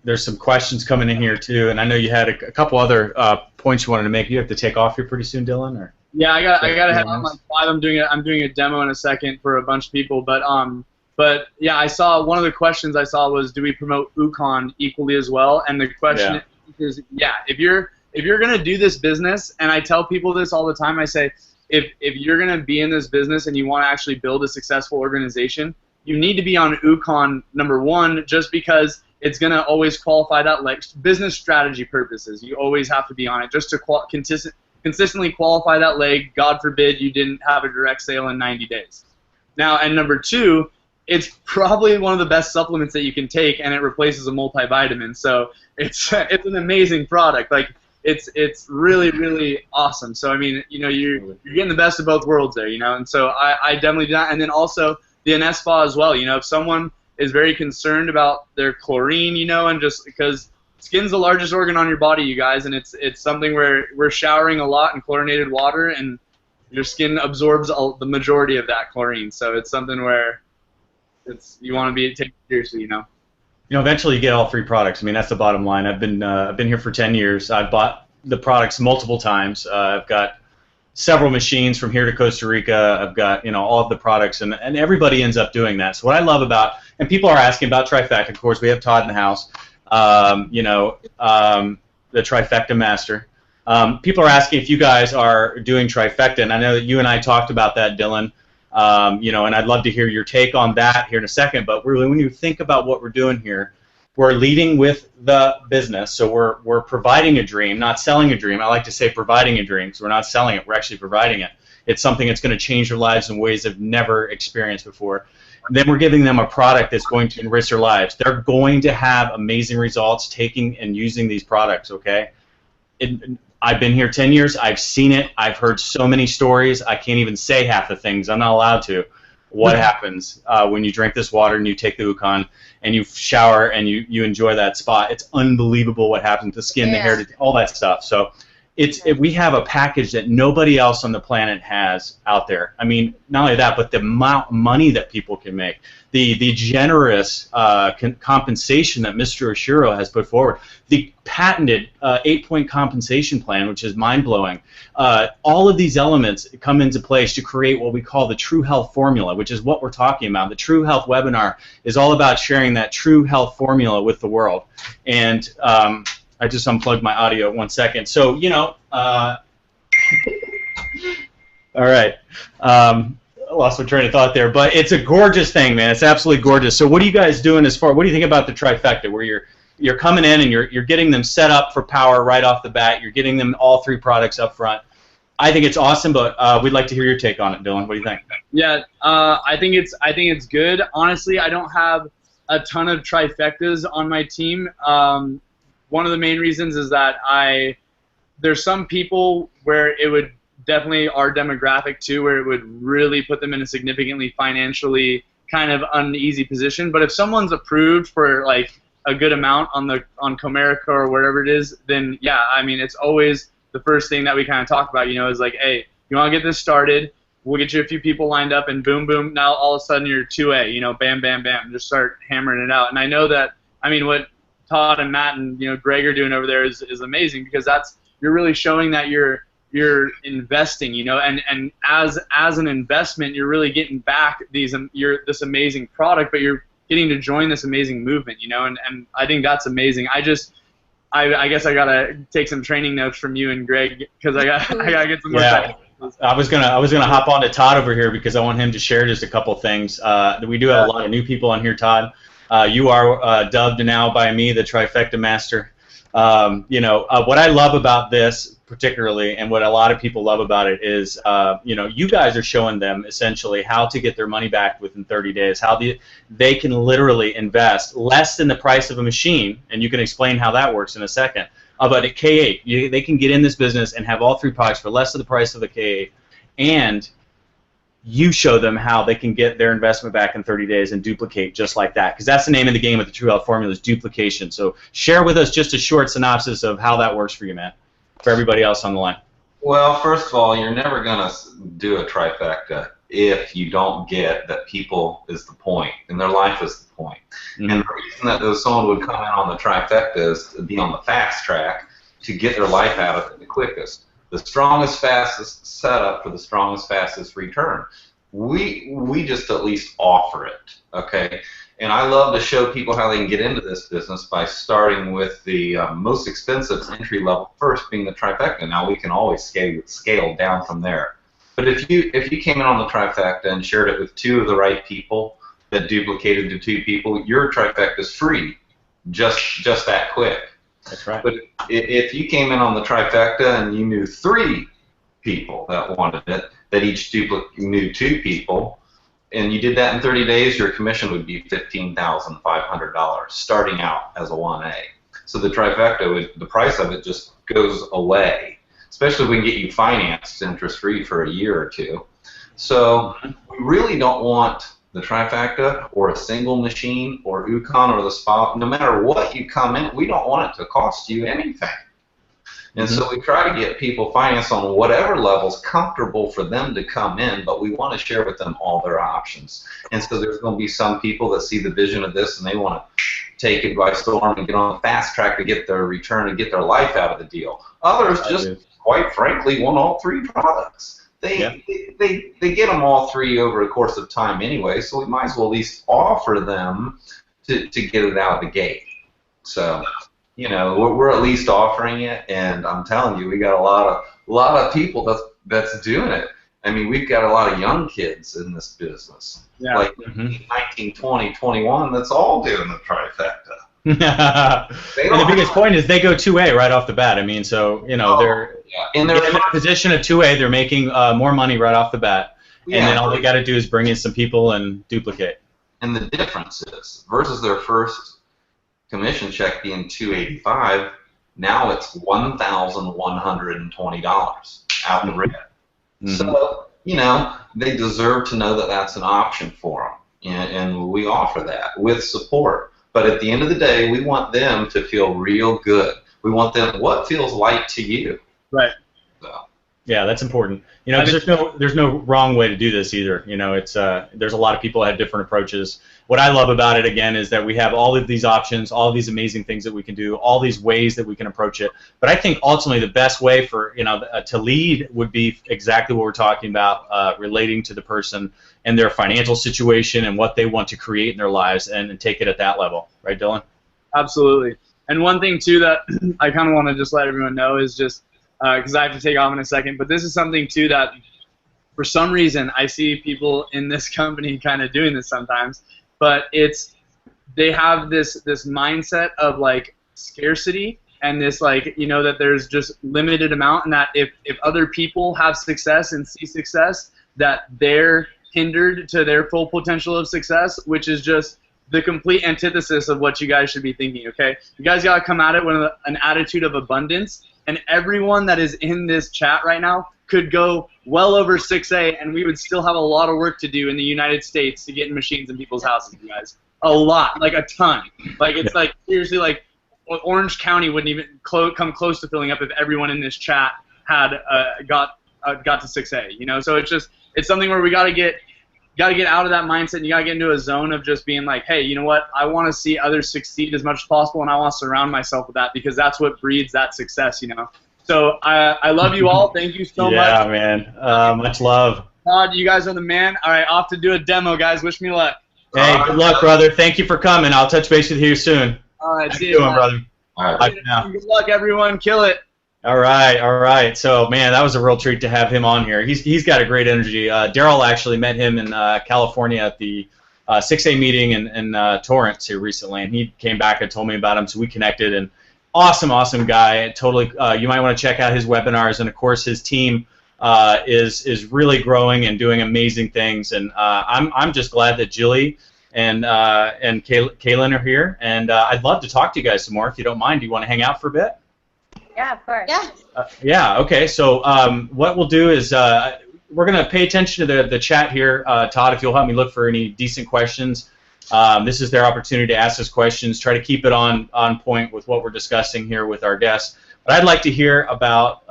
there's some questions coming in here too, and I know you had a couple other points you wanted to make. You have to take off here pretty soon, Dylan, or? Yeah, I got to head on like 5. I'm doing a demo in a second for a bunch of people, but yeah, I saw one of the questions I saw was, do we promote Ukon equally as well? And the question is, if you're gonna do this business, and I tell people this all the time, I say, if you're gonna be in this business and you want to actually build a successful organization, you need to be on Ukon #1, just because it's gonna always qualify that, like business strategy purposes. You always have to be on it just to consistently qualify that leg. God forbid you didn't have a direct sale in 90 days. Now, and #2, it's probably one of the best supplements that you can take, and it replaces a multivitamin. So it's an amazing product. Like it's really, really awesome. So I mean, you know, you're getting the best of both worlds there, you know. And so I definitely do that. And then also the Anespa as well. You know, if someone is very concerned about their chlorine, you know, and just because skin's the largest organ on your body, you guys, and it's something where we're showering a lot in chlorinated water, and your skin absorbs the majority of that chlorine. So it's something where you want to be taken seriously, you know. You know, eventually you get all 3 products. I mean, that's the bottom line. I've been here for 10 years. I've bought the products multiple times. I've got several machines from here to Costa Rica. I've got, you know, all of the products, and everybody ends up doing that. So what I love about, and people are asking about Trifecta. Of course, we have Todd in the house. You know, the Trifecta Master. People are asking if you guys are doing Trifecta, and I know that you and I talked about that, Dylan. You know, and I'd love to hear your take on that here in a second. But really, when you think about what we're doing here, we're leading with the business. So we're providing a dream, not selling a dream. I like to say providing a dream, because we're not selling it. We're actually providing it. It's something that's going to change their lives in ways they've never experienced before. And then we're giving them a product that's going to enrich their lives. They're going to have amazing results taking and using these products, okay? I've been here 10 years. I've seen it. I've heard so many stories. I can't even say half the things. I'm not allowed to. What happens when you drink this water and you take the Ukon and you shower and you enjoy that spot? It's unbelievable what happens to the skin, the hair, all that stuff. So we have a package that nobody else on the planet has out there. I mean, not only that, but the amount of money that people can make, the generous compensation that Mr. Oshiro has put forward, the patented 8-point compensation plan, which is mind-blowing. All of these elements come into place to create what we call the True Health Formula, which is what we're talking about. The True Health webinar is all about sharing that True Health Formula with the world. And I just unplugged my audio 1 second. So, you know, all right. I lost my train of thought there, but it's a gorgeous thing, man. It's absolutely gorgeous. So what are you guys doing what do you think about the Trifecta, where you're coming in and you're getting them set up for power right off the bat. You're getting them all 3 products up front. I think it's awesome, but we'd like to hear your take on it, Dylan. What do you think? Yeah, I think it's good. Honestly, I don't have a ton of Trifectas on my team. One of the main reasons is that there's some people where it would definitely, our demographic too, where it would really put them in a significantly financially kind of uneasy position. But if someone's approved for like a good amount on Comerica or wherever it is, then yeah, I mean, it's always the first thing that we kind of talk about, you know, is like, hey, you want to get this started, we'll get you a few people lined up, and boom, boom, now all of a sudden you're 2A, you know, bam, bam, bam, just start hammering it out. And I know that, I mean, what Todd and Matt and, you know, Greg are doing over there is amazing, because you're really showing that you're investing, you know, and as an investment, you're really getting back this amazing product, but you're getting to join this amazing movement, you know, and I think that's amazing. I guess I gotta take some training notes from you and Greg, because I gotta get some more time. I was gonna hop on to Todd over here, because I want him to share just a couple things. We do have a lot of new people on here, Todd. You are dubbed now by me the Trifecta Master. You know, what I love about this particularly, and what a lot of people love about it, is you know, you guys are showing them essentially how to get their money back within 30 days, how they can literally invest less than the price of a machine, and you can explain how that works in a second. But at K8, they can get in this business and have all 3 products for less of the price of the K8, and you show them how they can get their investment back in 30 days and duplicate just like that. Because that's the name of the game with the True Health Formula is duplication. So share with us just a short synopsis of how that works for you, man, for everybody else on the line. Well, first of all, you're never going to do a trifecta if you don't get that people is the point and their life is the point. Mm-hmm. And the reason that someone would come in on the trifecta is to be on the fast track to get their life out of it the quickest. The strongest, fastest setup for the strongest, fastest return. We just at least offer it, okay? And I love to show people how they can get into this business by starting with the most expensive entry level first, being the trifecta. Now we can always scale down from there. But if you came in on the trifecta and shared it with 2 of the right people that duplicated to 2 people, your trifecta is free, just that quick. That's right. But if you came in on the trifecta and you knew 3 people that wanted it, that each knew 2 people, and you did that in 30 days, your commission would be $15,500 starting out as a 1A. So the trifecta, the price of it just goes away, especially if we can get you financed interest-free for a year or 2. So we really don't want the trifecta or a single machine or Ukon or the spa. No matter what you come in, we don't want it to cost you anything. And so we try to get people financed on whatever level's comfortable for them to come in, but we want to share with them all their options. And so there's going to be some people that see the vision of this and they want to take it by storm and get on the fast track to get their return and get their life out of the deal. Others just, quite frankly, want all 3 products. They get them all 3 over a course of time anyway, so we might as well at least offer them to get it out of the gate. So, you know, we're at least offering it, and I'm telling you, we got a lot of people that's doing it. I mean, we've got a lot of young kids in this business, like 19, 20, 21, that's all doing the trifecta. And the biggest point is they go 2A right off the bat. I mean, so, you know, they're in a position of 2A, they're making more money right off the bat, and then all they got to do is bring in some people and duplicate. And the difference is, versus their first commission check being $285, now it's $1,120 out the rip. So, you know, they deserve to know that that's an option for them, and we offer that with support. But at the end of the day, we want them to feel real good. We want them, what feels light to you? Right. So. Yeah, that's important. You know, there's no wrong way to do this either. You know, it's there's a lot of people that have different approaches. What I love about it, again, is that we have all of these options, all of these amazing things that we can do, all these ways that we can approach it. But I think ultimately the best way for, you know, to lead would be exactly what we're talking about, relating to the person and their financial situation and what they want to create in their lives, and take it at that level. Right, Dylan? Absolutely. And one thing, too, that I kind of want to just let everyone know is just, because I have to take off in a second, but this is something, too, that for some reason I see people in this company kind of doing this sometimes, but they have this mindset of, like, scarcity and this, like, you know, that there's just limited amount, and that if other people have success and see success, that they're hindered to their full potential of success, which is just the complete antithesis of what you guys should be thinking, okay? You guys got to come at it with an attitude of abundance, and everyone that is in this chat right now could go well over 6A, and we would still have a lot of work to do in the United States to get machines in people's houses, you guys. A lot, like a ton. Like, it's like, seriously, like, Orange County wouldn't even come close to filling up if everyone in this chat had got to 6A, you know? So it's something where we got to get out of that mindset, and you got to get into a zone of just being like, hey, you know what, I want to see others succeed as much as possible, and I want to surround myself with that, because that's what breeds that success, you know. So I love you all. Thank you so much. Yeah, man. Much love. Todd, you guys are the man. All right, off to do a demo, guys. Wish me luck. Hey, good luck, brother. Thank you for coming. I'll touch base with you soon. All right, How see you you doing, brother? All right. Bye for now. Good luck, everyone. Kill it. All right. So, man, that was a real treat to have him on here. He's got a great energy. Daryl actually met him in California at the 6A meeting in Torrance here recently, and he came back and told me about him, so we connected. And awesome guy. Totally, you might want to check out his webinars, and of course his team is really growing and doing amazing things. And I'm just glad that Jilly and Kaylin are here, and I'd love to talk to you guys some more if you don't mind. Do you want to hang out for a bit? Yeah, of course. Yeah. Yeah, okay. So what we'll do is we're gonna pay attention to the chat here, Todd. If you'll help me look for any decent questions, this is their opportunity to ask us questions. Try to keep it on point with what we're discussing here with our guests. But I'd like to hear about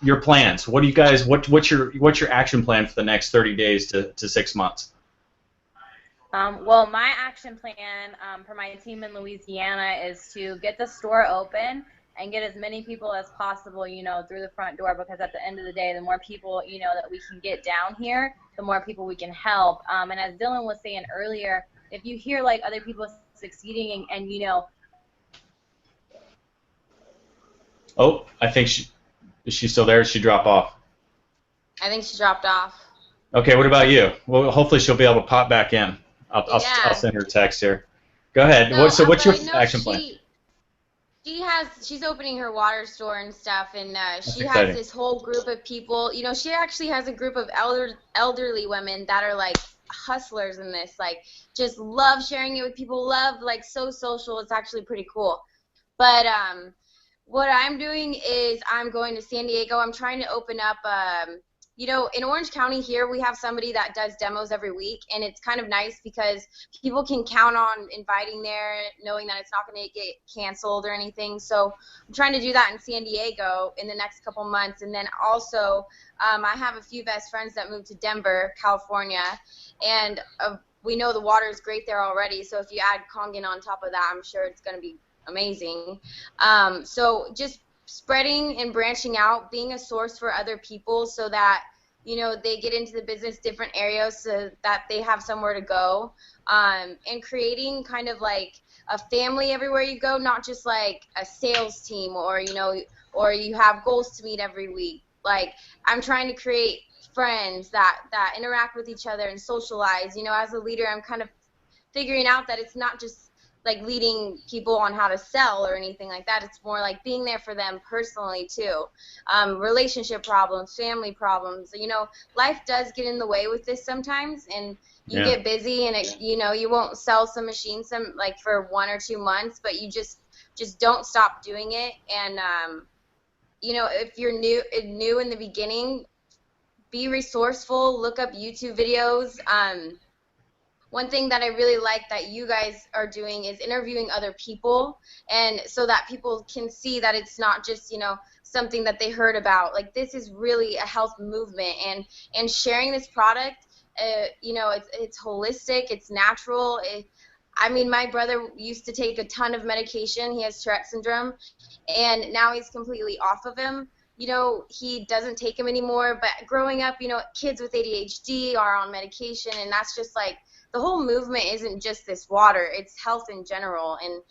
your plans. What do you guys? What's your action plan for the next 30 days to 6 months? Well, my action plan for my team in Louisiana is to get the store open and get as many people as possible, through the front door, because at the end of the day, the more people, that we can get down here, the more people we can help. And as Dylan was saying earlier, if you hear like other people succeeding and Oh, I think is she still there? Did she drop off? I think she dropped off. Okay, what about you? Well, hopefully she'll be able to pop back in. I'll send her a text here. Go ahead. So what's your action plan? She's opening her water store and stuff, and she exciting. has this whole group of people. She actually has a group of elderly women that are like hustlers in this, like just love sharing it with people, love like so social. It's actually pretty cool. But what I'm doing is I'm going to San Diego. I'm trying to open up in Orange County here, we have somebody that does demos every week, and it's kind of nice because people can count on inviting there, knowing that it's not going to get canceled or anything. So I'm trying to do that in San Diego in the next couple months. And then also I have a few best friends that moved to Denver, California, and we know the water is great there already. So if you add Kangen on top of that, I'm sure it's going to be amazing. So just spreading and branching out, being a source for other people so that, they get into the business different areas so that they have somewhere to go, and creating kind of like a family everywhere you go, not just like a sales team or you have goals to meet every week. Like I'm trying to create friends that interact with each other and socialize. As a leader, I'm kind of figuring out that it's not just like leading people on how to sell or anything like that. It's more like being there for them personally too. Relationship problems, family problems. Life does get in the way with this sometimes, and you get busy, and you won't sell some machines for 1 or 2 months, but you just don't stop doing it. And if you're new in the beginning, be resourceful. Look up YouTube videos. One thing that I really like that you guys are doing is interviewing other people, and so that people can see that it's not just, something that they heard about. Like this is really a health movement, and sharing this product, it's holistic, it's natural. My brother used to take a ton of medication. He has Tourette syndrome, and now he's completely off of him. He doesn't take them anymore, but growing up, kids with ADHD are on medication, and that's just like, the whole movement isn't just this water, it's health in general, and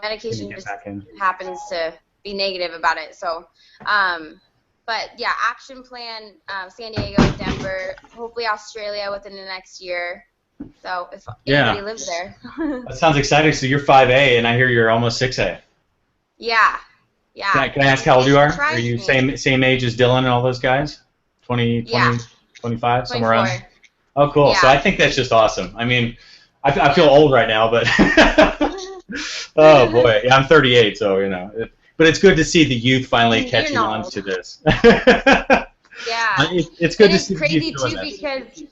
medication just happens to be negative about it. So but yeah, action plan, San Diego, Denver, hopefully Australia within the next year, so if anybody lives there. That sounds exciting. So you're 5A, and I hear you're almost 6A. Yeah. Can I ask how old you are? Are you same age as Dylan and all those guys? 20, 25, somewhere around? Oh, cool. Yeah. So I think that's just awesome. I feel old right now, but oh boy, yeah, I'm 38, so but it's good to see the youth finally catching on to this. Yeah, it's good to see. It's crazy too because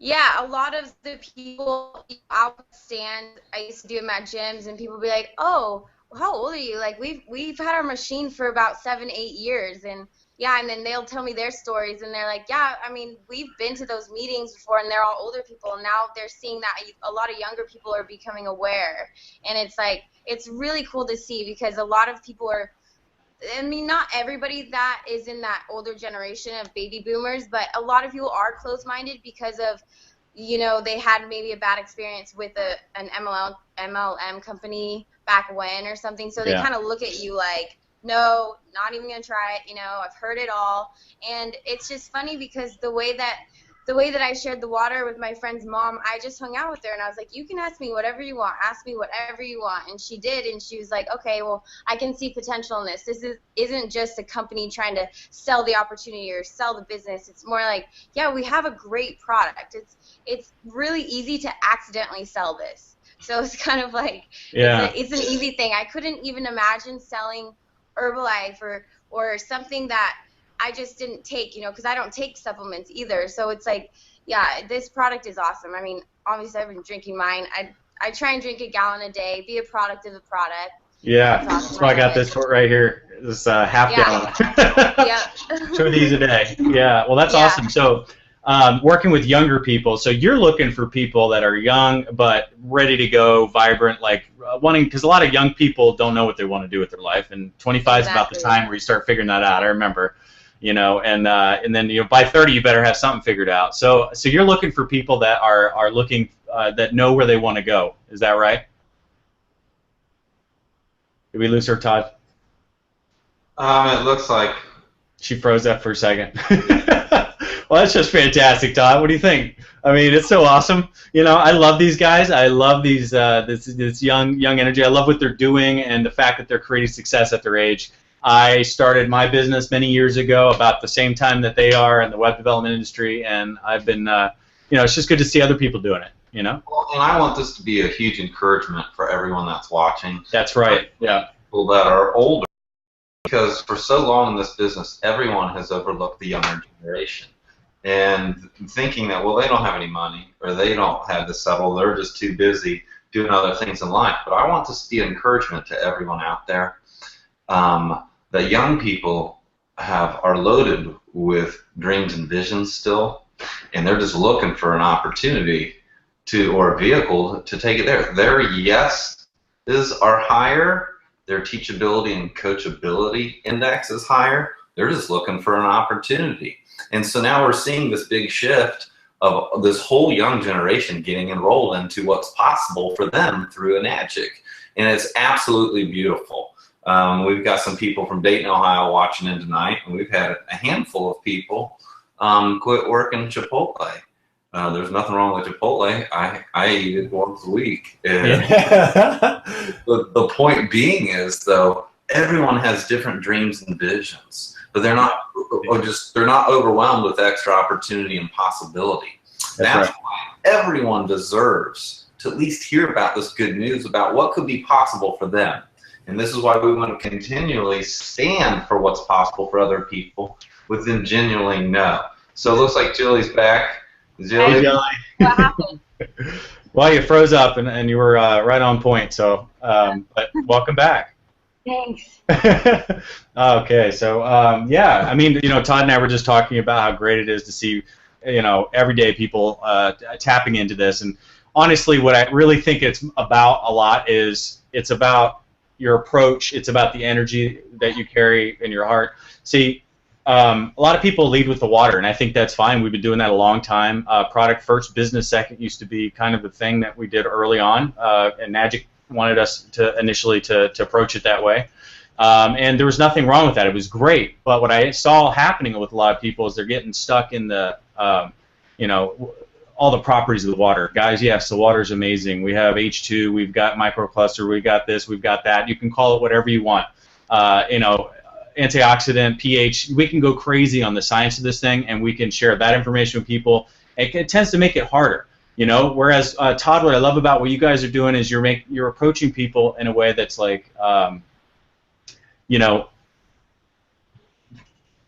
a lot of the people I'll stand. I used to do them at gyms, and people be like, "Oh, how old are you?" Like we've had our machine for about 7-8 years, and then they'll tell me their stories, and they're like, we've been to those meetings before, and they're all older people, and now they're seeing that a lot of younger people are becoming aware, and it's like, it's really cool to see, because a lot of people are, not everybody that is in that older generation of baby boomers, but a lot of people are closed-minded because of, they had maybe a bad experience with an MLM company back when or something, so they kind of look at you like, no, not even gonna try it. I've heard it all, and it's just funny because the way that I shared the water with my friend's mom, I just hung out with her, and I was like, you can ask me whatever you want, and she did, and she was like, okay, well, I can see potential in this. This isn't just a company trying to sell the opportunity or sell the business. It's more like, we have a great product. It's really easy to accidentally sell this, so it's kind of like, it's an easy thing. I couldn't even imagine selling Herbalife or something that I just didn't take, because I don't take supplements either. So it's like, yeah, this product is awesome. I mean, obviously I've been drinking mine. I try and drink a gallon a day, be a product of the product. Yeah, That's awesome. that's why I got this right here. This half gallon. Yep. 2 of these a day. Yeah, well, that's Yeah. awesome. So, working with younger people, so you're looking for people that are young but ready to go, vibrant, like wanting, because a lot of young people don't know what they want to do with their life, and 25 is about the time where you start figuring that out. I remember, and then by 30 you better have something figured out. So you're looking for people that are looking that know where they want to go. Is that right? Did we lose her, Todd? It looks like she froze up for a second. Well, that's just fantastic, Todd. What do you think? I mean, it's so awesome. I love these guys. I love these this young energy. I love what they're doing and the fact that they're creating success at their age. I started my business many years ago, about the same time that they are in the web development industry, and I've been, it's just good to see other people doing it. Well, and I want this to be a huge encouragement for everyone that's watching. That's right. Yeah. People that are older, because for so long in this business, everyone has overlooked the younger generation, and thinking that, well, they don't have any money, or they don't have this settle, they're just too busy doing other things in life. But I want this to be an encouragement to everyone out there, that young people are loaded with dreams and visions still, and they're just looking for an opportunity or a vehicle to take it there. Their yeses are higher, their teachability and coachability index is higher. They're just looking for an opportunity. And so now we're seeing this big shift of this whole young generation getting enrolled into what's possible for them through Enagic. And it's absolutely beautiful. We've got some people from Dayton, Ohio watching in tonight, and we've had a handful of people quit working Chipotle. There's nothing wrong with Chipotle. I eat it once a week. And the point being is, though, everyone has different dreams and visions, but they're not overwhelmed with extra opportunity and possibility. That's why everyone deserves to at least hear about this good news about what could be possible for them. And this is why we want to continually stand for what's possible for other people with them genuinely know. So it looks like Jilly's back. Hey, Jilly. What happened? Well, you froze up and you were right on point. So, but welcome back. Thanks. Okay, so yeah, I mean, Todd and I were just talking about how great it is to see, everyday people tapping into this. And honestly, what I really think it's about a lot is it's about your approach. It's about the energy that you carry in your heart. See, a lot of people lead with the water, and I think that's fine. We've been doing that a long time. Product first, business second used to be kind of the thing that we did early on, and Enagic wanted us to initially to approach it that way. And there was nothing wrong with that. It was great. But what I saw happening with a lot of people is they're getting stuck in the, all the properties of the water. Guys, yes, the water is amazing. We have H2, we've got microcluster, we've got this, we've got that. You can call it whatever you want. Antioxidant, pH, we can go crazy on the science of this thing, and we can share that information with people. It tends to make it harder, whereas Todd, what I love about what you guys are doing is you're approaching people in a way that's like,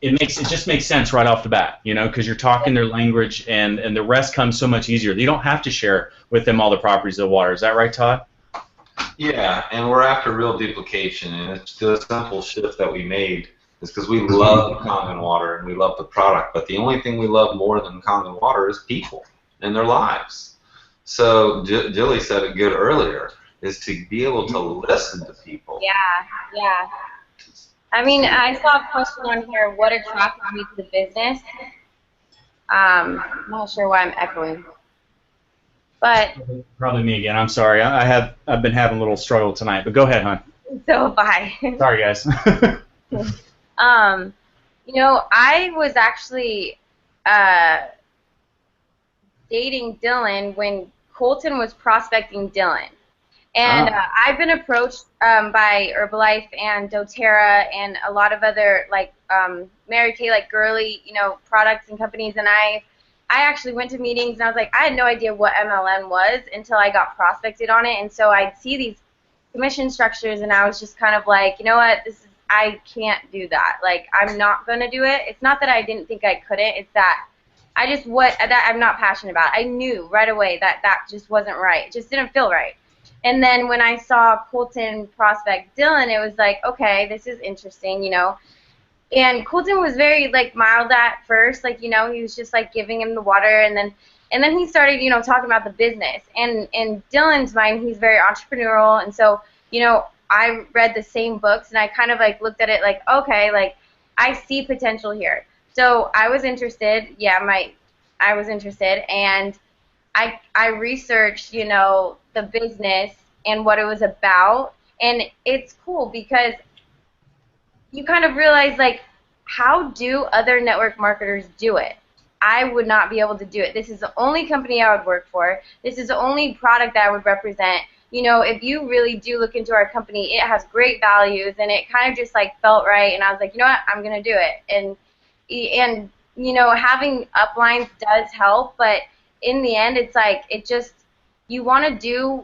it just makes sense right off the bat, because you're talking their language, and the rest comes so much easier. You don't have to share with them all the properties of the water. Is that right, Todd? Yeah, and we're after real duplication, and it's the simple shift that we made is because we love Kangen water and we love the product, but the only thing we love more than Kangen water is people and their lives. So Jilly said it good earlier, is to be able to listen to people. Yeah. I mean, I saw a question on here, what attracted me to the business? I'm not sure why I'm echoing. But probably me again. I'm sorry. I've been having a little struggle tonight. But go ahead, hon. So bye. Sorry, guys. I was actually dating Dylan when Colton was prospecting Dylan, and I've been approached by Herbalife and DoTerra and a lot of other Mary Kay, girly, products and companies, and I actually went to meetings, and I was like, I had no idea what MLM was until I got prospected on it, and so I'd see these commission structures, and I was just kind of like, you know what, I can't do that. Like, I'm not going to do it. It's not that I didn't think I couldn't. It's that I'm not passionate about. I knew right away that that just wasn't right. It just didn't feel right. And then when I saw Colton prospect Dylan, it was like, okay, this is interesting, you know. And Colton was very, like, mild at first. Like, you know, he was just, like, giving him the water. And then he started, you know, talking about the business. And in Dylan's mind, he's very entrepreneurial. And so, you know, I read the same books, and I kind of, like, looked at it like, okay, like, I see potential here. So I was interested. Yeah, I was interested. And I researched, you know, the business and what it was about. And it's cool because you kind of realize, like, how do other network marketers do it? I would not be able to do it. This is the only company I would work for. This is the only product that I would represent. You know, if you really do look into our company, it has great values, and it kind of just, like, felt right. And I was like, you know what, I'm going to do it. And you know, having uplines does help, but in the end, it's like, it just, you want to do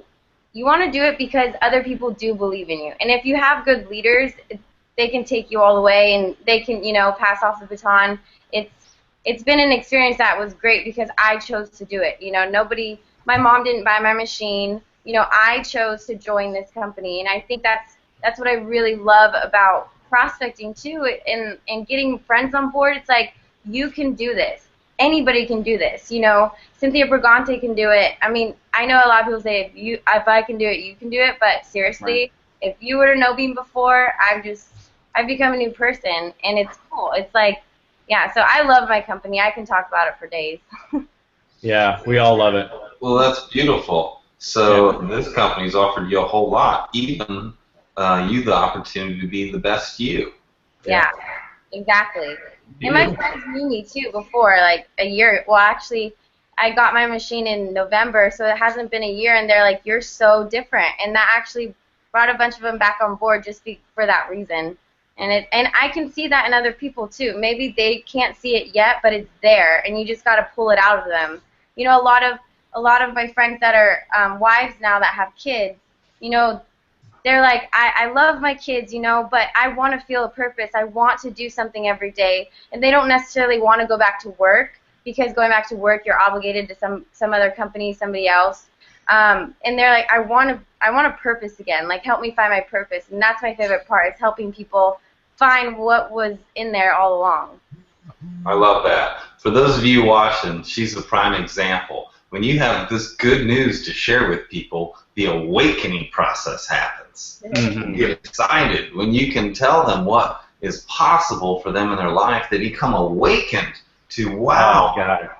it because other people do believe in you. And if you have good leaders, they can take you all the way, and they can, you know, pass off the baton. It's been an experience that was great because I chose to do it. You know, my mom didn't buy my machine. You know, I chose to join this company, and I think that's what I really love about prospecting too, and getting friends on board. It's like, you can do this. Anybody can do this. You know, Cynthia Brigante can do it. I mean, I know a lot of people say, if I can do it, you can do it. But seriously, right. If you were to know me before, I've become a new person, and it's cool. It's like, yeah, so I love my company. I can talk about it for days. Yeah, we all love it. Well, that's beautiful. So this company's offered you a whole lot, even you the opportunity to be the best you. Yeah, exactly. And my friends knew me, too, before, like, a year. Well, actually, I got my machine in November, so it hasn't been a year, and they're like, you're so different. And that actually brought a bunch of them back on board just for that reason. And I can see that in other people, too. Maybe they can't see it yet, but it's there, and you just got to pull it out of them. You know, a lot of my friends that are wives now that have kids, you know, they're like, I love my kids, you know, but I want to feel a purpose. I want to do something every day. And they don't necessarily want to go back to work, because going back to work, you're obligated to some other company, somebody else. And they're like, I want a purpose again. Like, help me find my purpose. And that's my favorite part, is helping people find what was in there all along. I love that. For those of you watching, she's a prime example. When you have this good news to share with people, the awakening process happens. Mm-hmm. You get excited when you can tell them what is possible for them in their life. They become awakened to, wow,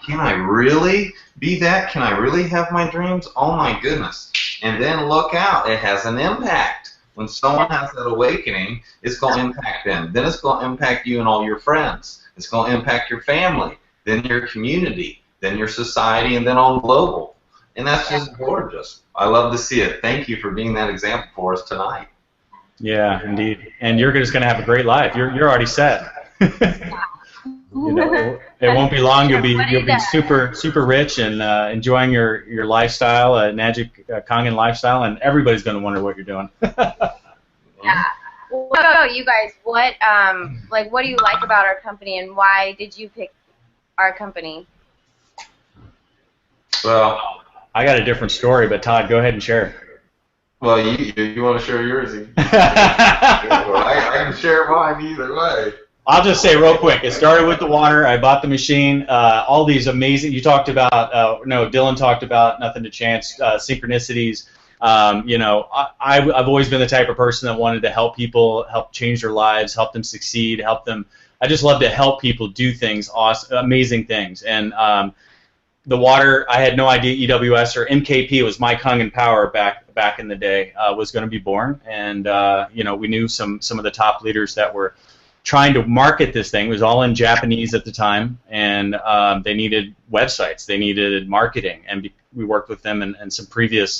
can I really be that? Can I really have my dreams? Oh, my goodness. And then look out. It has an impact. When someone has that awakening, it's going to impact them. Then it's going to impact you and all your friends. It's going to impact your family, then your community, then your society, and then on global. And that's just gorgeous. I love to see it. Thank you for being that example for us tonight. Yeah, indeed. And you're just going to have a great life. You're already set. You know, it won't be long. You'll be super rich and enjoying your lifestyle, magic Kangen lifestyle, and everybody's going to wonder what you're doing. Yeah. What about you guys? What do you like about our company, and why did you pick our company? Well, I got a different story, but Todd, go ahead and share. Well, you want to share yours? I can share mine either way. I'll just say real quick, it started with the water. I bought the machine. All these amazing, you talked about, Dylan talked about nothing to chance, synchronicities. You know, I've always been the type of person that wanted to help people, help change their lives, help them succeed, help them. I just love to help people do things, amazing things. And the water, I had no idea EWS or MKP was My Kangen Power back in the day was going to be born. And, you know, we knew some of the top leaders that were trying to market this thing. It was all in Japanese at the time, and they needed websites, they needed marketing, and we worked with them in some previous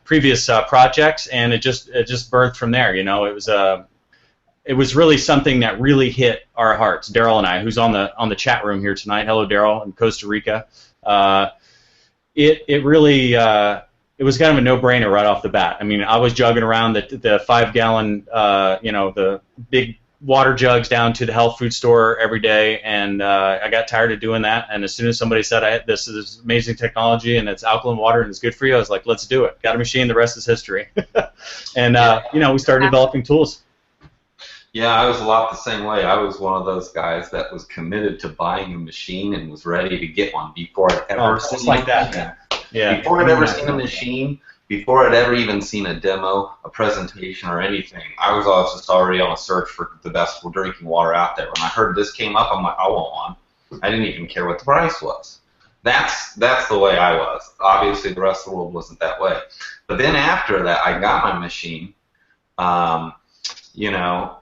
projects, and it just birthed from there. You know, it was really something that really hit our hearts. Daryl and I, who's on the chat room here tonight. Hello, Daryl in Costa Rica. It it was kind of a no-brainer right off the bat. I mean, I was jugging around the 5-gallon, the big water jugs down to the health food store every day, and I got tired of doing that. And as soon as somebody said, this is amazing technology and it's alkaline water and it's good for you, I was like, let's do it. Got a machine, the rest is history. And, we started developing tools. Yeah, I was a lot the same way. I was one of those guys that was committed to buying a machine and was ready to get one before I'd ever seen like that. Yeah. Before I'd ever seen a machine, before I'd ever even seen a demo, a presentation, or anything, I was just already on a search for the best drinking water out there. When I heard this came up, I'm like, I want one. I didn't even care what the price was. That's the way I was. Obviously, the rest of the world wasn't that way. But then after that, I got my machine. I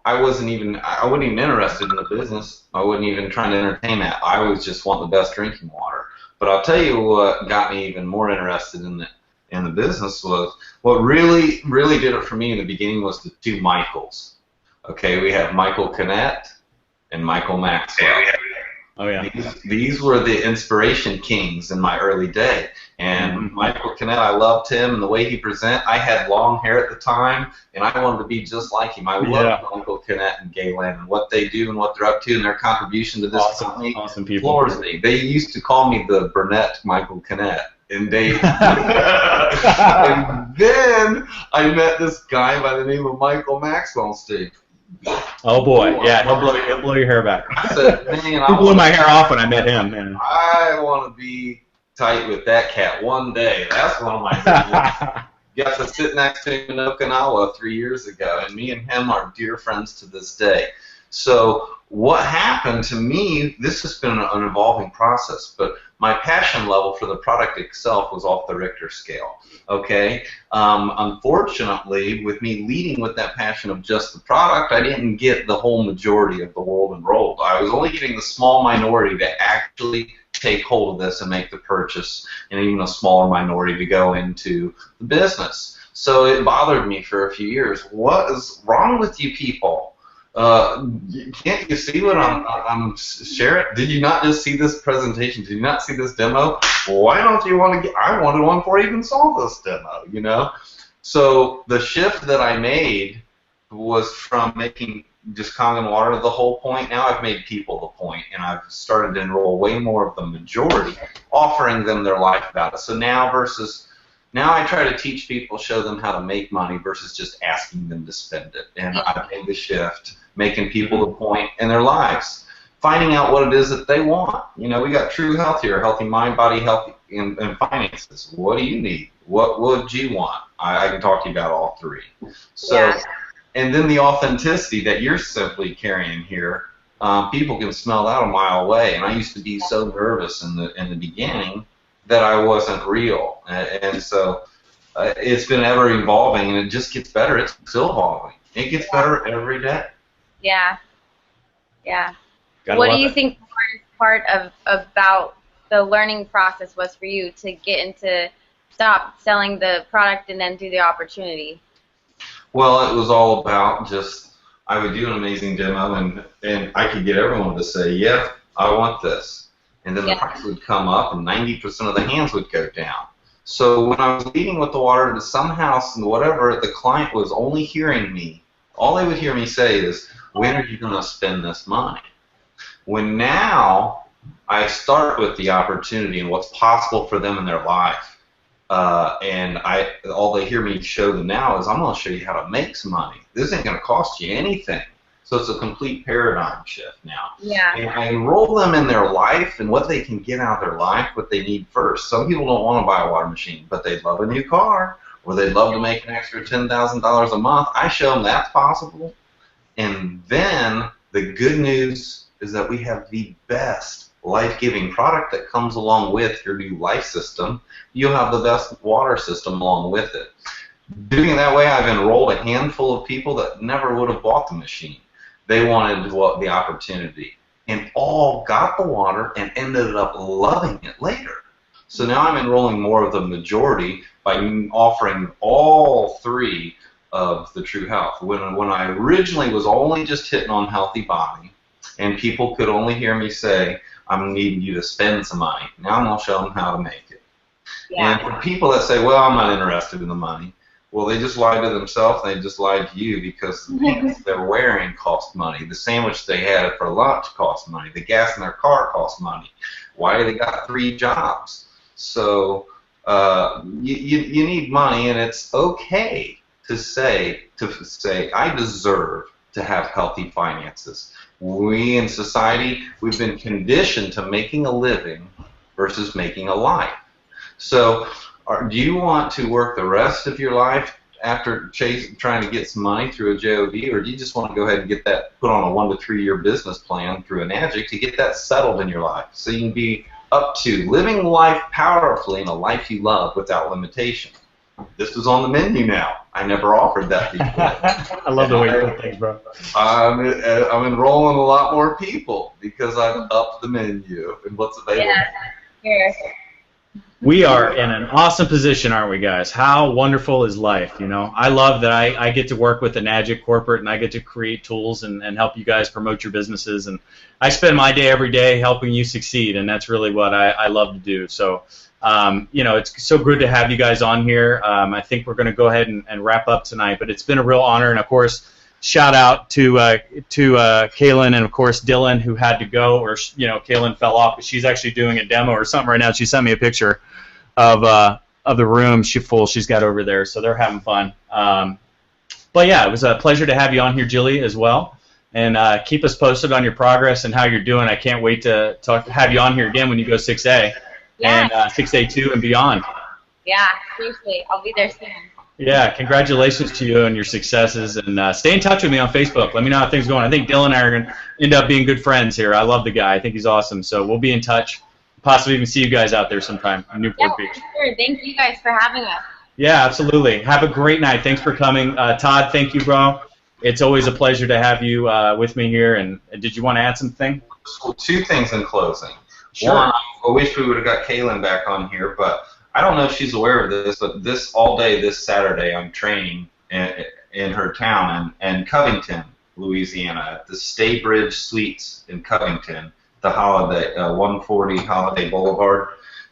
wasn't even interested in the business. I wasn't even trying to entertain that. I was just wanting the best drinking water. But I'll tell you what got me even more interested in the business was what really did it for me in the beginning was the two Michaels. Okay, we have Michael Kinnett and Michael Maxwell. Oh yeah. These were the inspiration kings in my early day. And Michael Kinnett, I loved him and the way he presented. I had long hair at the time, and I wanted to be just like him. I loved Michael Kinnett and Galen and what they do and what they're up to and their contribution to this company. Awesome people. Floors me. They used to call me the Burnett Michael Kinnett. And and then I met this guy by the name of Michael Maxwell on stage. Oh boy, yeah, he'll blow your hair back. I said, man, he blew my hair off when I met him. Man. I want to be tight with that cat one day. That's one of my dreams. Got to sit next to him in Okinawa 3 years ago, and me and him are dear friends to this day. So what happened to me, this has been an evolving process, but my passion level for the product itself was off the Richter scale. Okay? Unfortunately, with me leading with that passion of just the product, I didn't get the whole majority of the world enrolled. I was only getting the small minority to actually take hold of this and make the purchase, and even a smaller minority to go into the business. So it bothered me for a few years. What is wrong with you people? Can't you see what I'm sharing? Did you not just see this presentation? Did you not see this demo? Why don't you want to get? I wanted one before I even saw this demo, So the shift that I made was from making just Kangen water the whole point. Now I've made people the point, and I've started to enroll way more of the majority, offering them their life about it. So now I try to teach people, show them how to make money versus just asking them to spend it. And I've made the shift, making people the point in their lives, finding out what it is that they want. We got True Health here, healthy mind, body, healthy, and finances. What do you need? What would you want? I can talk to you about all three. So, and then the authenticity that you're simply carrying here, people can smell that a mile away. And I used to be so nervous in the beginning that I wasn't real, and so it's been ever evolving, and it just gets better. It's still evolving. It gets better every day. Yeah. What do you think the hardest part about the learning process was for you to get into stop selling the product and then do the opportunity? Well, it was all about just I would do an amazing demo, and I could get everyone to say, yeah, I want this. And then the price would come up, and 90% of the hands would go down. So when I was leading with the water to some house and whatever, the client was only hearing me. All they would hear me say is, when are you going to spend this money? When now I start with the opportunity and what's possible for them in their life, and all they hear me show them now is, I'm going to show you how to make some money. This ain't going to cost you anything. So it's a complete paradigm shift now. Yeah. And I enroll them in their life and what they can get out of their life, what they need first. Some people don't want to buy a water machine, but they'd love a new car, or they'd love to make an extra $10,000 a month. I show them that's possible. And then the good news is that we have the best life-giving product that comes along with your new life system. You'll have the best water system along with it. Doing it that way, I've enrolled a handful of people that never would have bought the machine. They wanted the opportunity, and all got the water and ended up loving it later. So now I'm enrolling more of the majority by offering all three of the True Health. When I originally was only just hitting on healthy body, and people could only hear me say, I'm needing you to spend some money. Now I'm going to show them how to make it. And for people that say, well, I'm not interested in the money, well, they just lied to themselves, they just lied to you, because the pants they're wearing cost money. The sandwich they had for lunch cost money. The gas in their car cost money. Why they got 3 jobs? So you need money, and it's okay to say, I deserve to have healthy finances. We in society, we've been conditioned to making a living versus making a life. So do you want to work the rest of your life after trying to get some money through a JOB, or do you just want to go ahead and get that put on a 1 to 3 year business plan through an AGIC to get that settled in your life so you can be up to living life powerfully in a life you love without limitation? This is on the menu now. I never offered that before. I love the way you put things, bro. I'm enrolling a lot more people because I've upped the menu and what's available. Yeah. We are in an awesome position, aren't we, guys? How wonderful is life, you know? I love that I get to work with an AGIC corporate, and I get to create tools and help you guys promote your businesses. And I spend my day every day helping you succeed, and that's really what I love to do. So, you know, it's so good to have you guys on here. I think we're going to go ahead and wrap up tonight, but it's been a real honor. And, of course, shout out to Kaylin and, of course, Dylan, who had to go, or, you know, Kaylin fell off, but she's actually doing a demo or something right now. She sent me a picture of the room she's got over there, so they're having fun. But yeah, it was a pleasure to have you on here, Jilly, as well, and keep us posted on your progress and how you're doing. I can't wait to have you on here again when you go 6A and 6A2 and beyond. Yeah, seriously, I'll be there soon. Yeah, congratulations to you and your successes, and stay in touch with me on Facebook. Let me know how things are going. I think Dylan and I are going to end up being good friends here. I love the guy. I think he's awesome, so we'll be in touch. Possibly even see you guys out there sometime in Newport Beach. Sure. Thank you guys for having us. Yeah, absolutely. Have a great night. Thanks for coming. Todd, thank you, bro. It's always a pleasure to have you with me here. And did you want to add something? So 2 things in closing. Sure. One, I wish we would have got Kaylin back on here, but I don't know if she's aware of this, but all day this Saturday I'm training in her town in Covington, Louisiana, at the Staybridge Suites in Covington, the Holiday 140 Holiday Boulevard,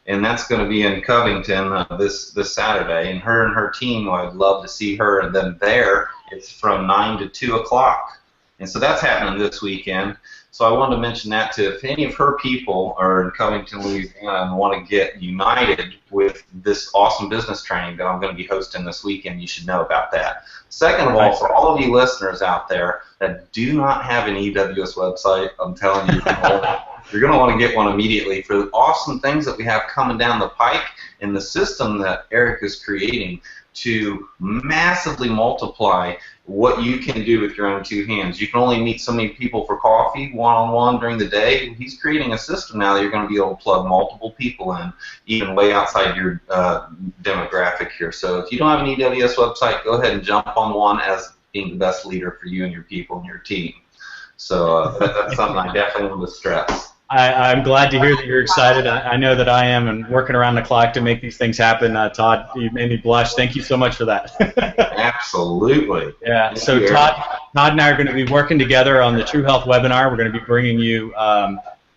and that's going to be in Covington this Saturday. And her team, I'd love to see her. And then there, it's from 9 to 2 o'clock, and so that's happening this weekend. So I wanted to mention that too. If any of her people are in Covington, Louisiana, and want to get united with this awesome business training that I'm going to be hosting this weekend, you should know about that. Second of all, for all of you listeners out there that do not have an EWS website, I'm telling you, you're going to want to get one immediately for the awesome things that we have coming down the pike and the system that Eric is creating to massively multiply what you can do with your own 2 hands. You can only meet so many people for coffee one-on-one during the day. He's creating a system now that you're going to be able to plug multiple people in, even way outside your demographic here. So if you don't have an EWS website, go ahead and jump on one as being the best leader for you and your people and your team. So that's something I definitely want to stress. I'm glad to hear that you're excited. I know that I am, and working around the clock to make these things happen. Todd, you made me blush. Thank you so much for that. Absolutely. Yeah. So Todd and I are going to be working together on the True Health webinar. We're going to be bringing you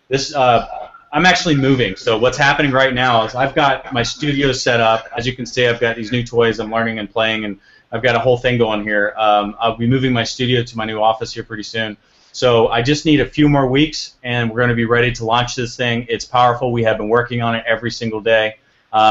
this. I'm actually moving. So what's happening right now is I've got my studio set up. As you can see, I've got these new toys I'm learning and playing, and I've got a whole thing going here. I'll be moving my studio to my new office here pretty soon. So I just need a few more weeks, and we're going to be ready to launch this thing. It's powerful. We have been working on it every single day.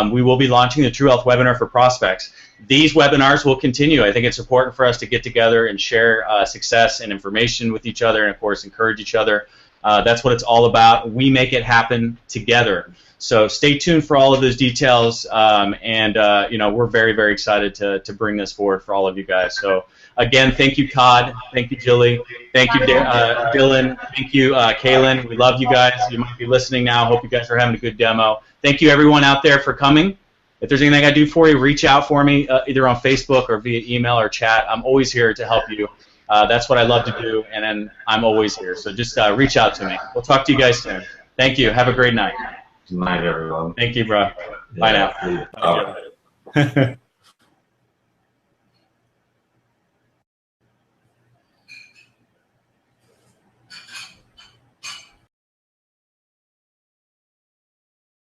We will be launching the True Health webinar for prospects. These webinars will continue. I think it's important for us to get together and share success and information with each other and, of course, encourage each other. That's what it's all about. We make it happen together. So stay tuned for all of those details, and you know, we're very, very excited to bring this forward for all of you guys. So again, thank you, Todd. Thank you, Jilly. Thank you, Dylan. Thank you, Kaylin. We love you guys. You might be listening now. Hope you guys are having a good demo. Thank you, everyone out there, for coming. If there's anything I do for you, reach out for me either on Facebook or via email or chat. I'm always here to help you. That's what I love to do, and then I'm always here. So just reach out to me. We'll talk to you guys soon. Thank you. Have a great night. Good night, everyone. Thank you, bro. Bye now. Bye.